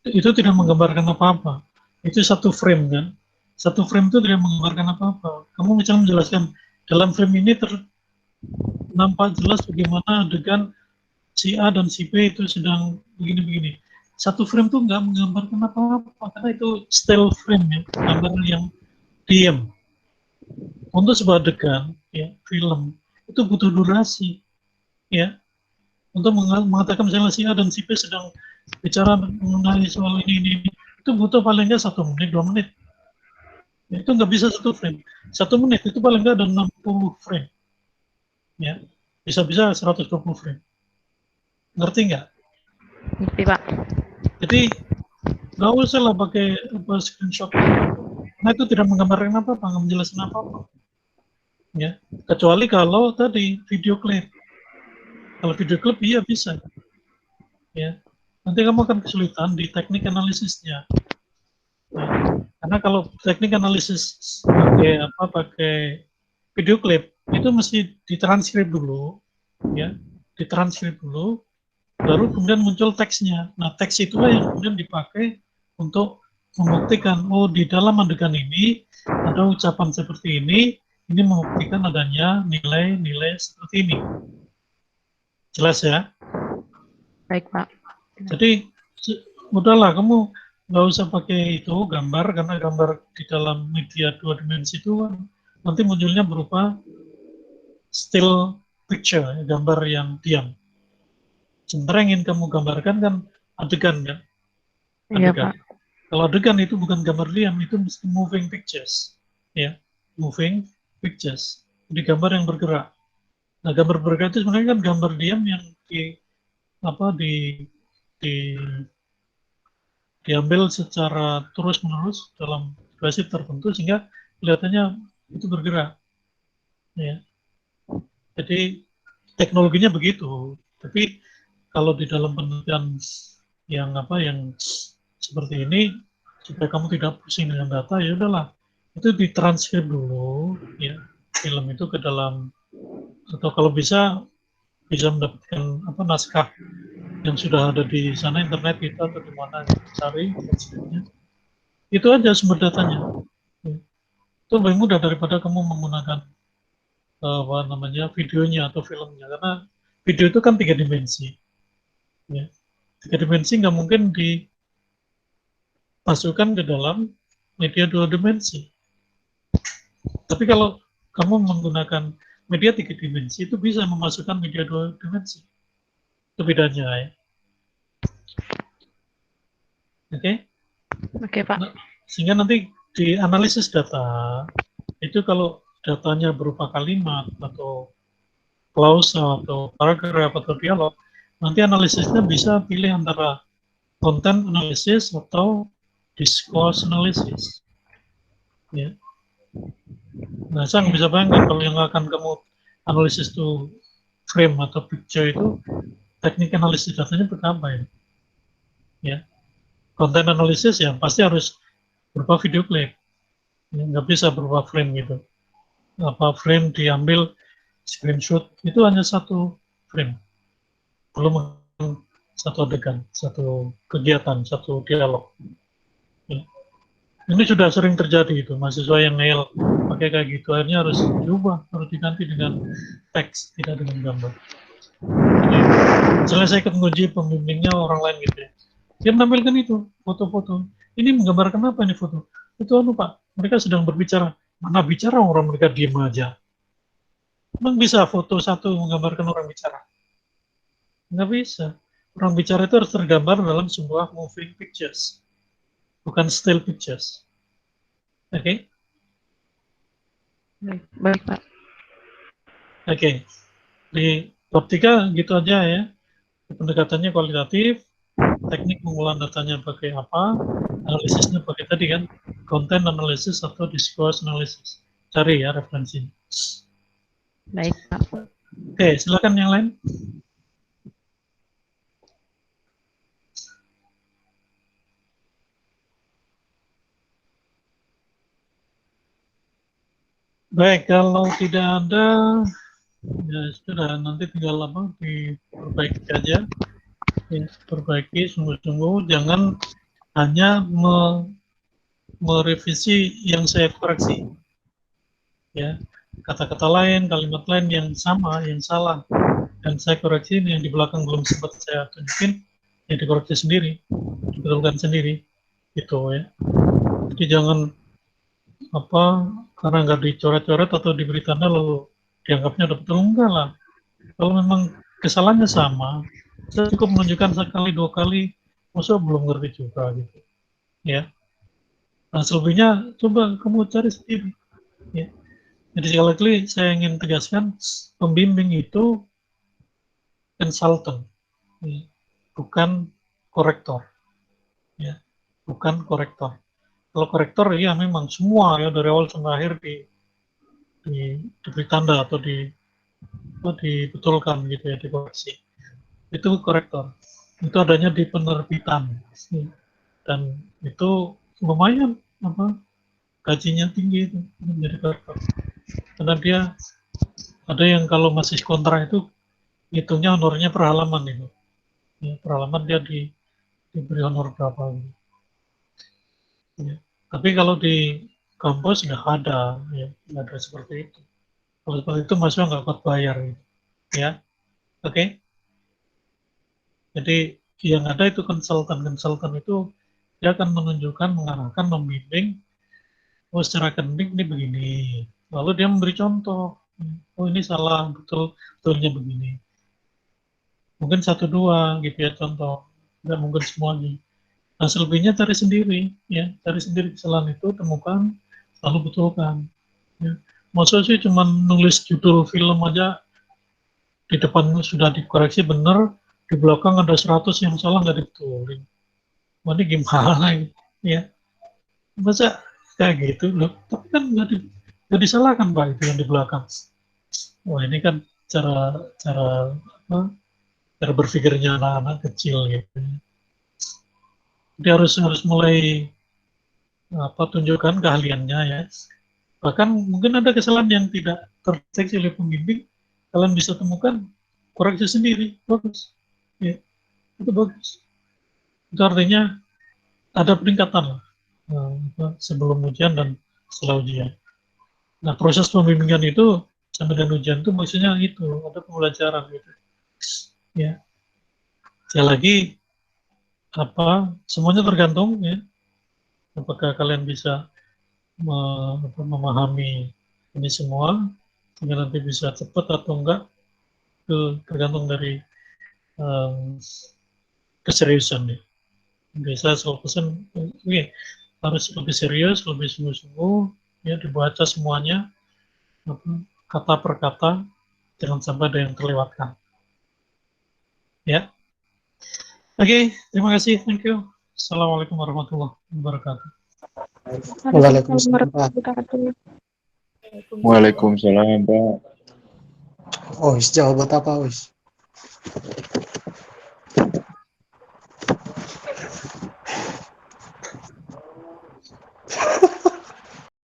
[SPEAKER 1] Itu tidak menggambarkan apa-apa. Itu satu frame kan. Satu frame itu tidak menggambarkan apa-apa. Kamu misalnya menjelaskan dalam frame ini nampak jelas bagaimana adegan si A dan si B itu sedang begini-begini. satu frame tuh nggak menggambarkan apa-apa karena itu still frame ya, gambar yang diam. Untuk sebuah adegan ya film itu butuh durasi ya untuk mengatakan misalnya si A dan si B sedang bicara mengenai soal ini itu butuh paling nggak 1 menit 2 menit ya, itu nggak bisa 1 frame 1 menit itu paling nggak ada 60 frame ya bisa-bisa 120 frame ngerti nggak?
[SPEAKER 3] Ngerti, Pak.
[SPEAKER 1] Jadi nggak usah lah pakai screenshot karena itu tidak menggambarkan apa-apa nggak menjelaskan apa-apa ya kecuali kalau tadi video klip. Kalau video klip iya bisa ya nanti kamu akan kesulitan di teknik analisisnya ya. Karena kalau teknik analisis pakai video klip itu mesti ditranskrip dulu ya ditranskrip dulu baru kemudian muncul teksnya. Nah teks itulah yang kemudian dipakai untuk membuktikan oh di dalam adegan ini ada ucapan seperti ini membuktikan adanya nilai-nilai seperti ini. Jelas ya?
[SPEAKER 3] Baik, Pak.
[SPEAKER 1] Jadi udahlah kamu nggak usah pakai itu gambar karena gambar di dalam media 2 dimensi itu nanti munculnya berupa still picture, gambar yang diam. Sementara yang ingin kamu gambarkan kan adegan kan?
[SPEAKER 3] Iya,
[SPEAKER 1] Adegan.
[SPEAKER 3] Pak.
[SPEAKER 1] Kalau adegan itu bukan gambar diam, itu mesti moving pictures, ya, moving pictures. Jadi gambar yang bergerak. Nah, gambar bergerak itu sebenarnya kan gambar diam yang diambil secara terus-menerus dalam durasi tertentu sehingga kelihatannya itu bergerak. Ya. Jadi teknologinya begitu. Tapi kalau di dalam penelitian yang seperti ini supaya kamu tidak pusing dengan data ya udahlah itu ditranskrip dulu ya film itu ke dalam atau kalau bisa mendapatkan naskah yang sudah ada di sana internet kita atau di mana cari transkripnya itu aja sumber datanya itu lebih mudah daripada kamu menggunakan videonya atau filmnya karena video itu kan 3 dimensi ya 3 dimensi nggak mungkin dimasukkan ke dalam media 2 dimensi tapi kalau kamu menggunakan media 3 dimensi itu bisa memasukkan media 2 dimensi itu bedanya ya oke?
[SPEAKER 3] Oke, Pak.
[SPEAKER 1] Nah, sehingga nanti di analisis data itu kalau datanya berupa kalimat atau klausa atau paragraf atau dialog nanti analisisnya bisa pilih antara content analysis atau discourse analysis ya. Nah, saya nggak bisa bayangkan kalau yang akan kamu analisis itu frame atau picture itu teknik analisis datanya berapa ya? Ya, content analysis ya pasti harus berupa video klip, ya, nggak bisa berupa frame gitu. Frame diambil screenshot itu hanya 1 frame, belum satu adegan, 1 kegiatan, 1 dialog. Ya. Ini sudah sering terjadi itu mahasiswa yang ngeyel pakai kayak gitu akhirnya harus diubah harus diganti dengan teks tidak dengan gambar. Jadi misalnya saya ikut nguji pembimbingnya orang lain gitu ya dia menampilkan itu foto-foto ini menggambarkan apa ini foto itu Pak mereka sedang berbicara mana bicara orang mereka diem aja emang bisa foto 1 menggambarkan orang bicara nggak bisa orang bicara itu harus tergambar dalam sebuah moving pictures bukan still pictures oke?
[SPEAKER 3] Baik, Pak.
[SPEAKER 1] Oke, di bab 3 gitu aja ya. Pendekatannya kualitatif, teknik pengolahan datanya pakai apa, analisisnya pakai tadi kan, content analysis atau discourse analysis. Cari ya referensinya.
[SPEAKER 3] Baik, Pak.
[SPEAKER 1] Oke, silakan yang lain. Baik, kalau tidak ada, ya sudah nanti tinggal diperbaiki aja. Ya, perbaiki sungguh-sungguh, jangan hanya merevisi yang saya koreksi. Ya, kata-kata lain, kalimat lain yang sama, yang salah, dan saya koreksi yang di belakang belum sempat saya tunjukin, ya dikoreksi sendiri, dibetulkan sendiri, gitu ya. Jadi jangan karena nggak dicoret-coret atau diberi tanda lalu dianggapnya udah betul, enggak lah. Kalau memang kesalahannya sama, saya cukup menunjukkan sekali 2 kali, masa belum ngerti juga gitu, ya. Nah, selebihnya coba kamu cari sendiri, ya. Jadi sekali lagi saya ingin tegaskan, pembimbing itu konsultan, ya, bukan korektor, ya, bukan korektor. Kalau korektor ya memang semua ya dari awal sampai akhir diberi tanda atau dibetulkan gitu ya, dikoreksi. Itu korektor. Itu adanya di penerbitan, dan itu lumayan gajinya tinggi itu menjadi korektor. Karena dia ada yang kalau masih kontrak itu hitungnya honornya per halaman itu. Ya, per halaman dia diberi honor berapa gitu. Ya. Tapi kalau di kampus nggak ada, ya, nggak ada seperti itu. Kalau seperti itu mahasiswa nggak kuat bayar, gitu. Ya, oke. Jadi yang ada itu konsultan itu dia akan menunjukkan, mengarahkan, membimbing. Oh, secara akademik ini begini. Lalu dia memberi contoh. Oh, ini salah, betulnya begini. Mungkin 1-2 gitu ya contoh. Nggak mungkin semuanya. Nah, selebihnya cari sendiri, ya, cari sendiri kesalahan itu, temukan, lalu betulkan. Ya. Maksudnya sih cuma nulis judul film aja, di depan sudah dikoreksi benar, di belakang ada 100 yang salah nggak dibetulin. Wah, ini gimana ya? Masa kayak gitu loh? Tapi kan nggak disalahkan Pak itu yang di belakang. Wah, ini kan cara berpikirnya anak-anak kecil gitu. Jadi harus mulai tunjukkan keahliannya ya. Bahkan mungkin ada kesalahan yang tidak terdeteksi oleh pembimbing, kalian bisa temukan, koreksi sendiri, bagus. Ya, itu bagus. Itu artinya ada peningkatan lah, sebelum ujian dan setelah ujian. Nah, proses pembimbingan itu sampai dengan ujian itu maksudnya itu ada pembelajaran gitu. Ya, sekali lagi semuanya tergantung ya. Apakah kalian bisa memahami ini semua sehingga nanti bisa cepat atau enggak, itu tergantung dari keseriusan ya. Biasa 100% harus lebih serius, lebih sungguh-sungguh ya, dibaca semuanya kata per kata, jangan sampai ada yang terlewatkan ya. Oke, terima kasih, thank you. Assalamualaikum warahmatullahi wabarakatuh.
[SPEAKER 5] Waalaikumsalam, Pak.
[SPEAKER 6] Waalaikumsalam, Pak.
[SPEAKER 5] Oh, jawaban apa, Wis?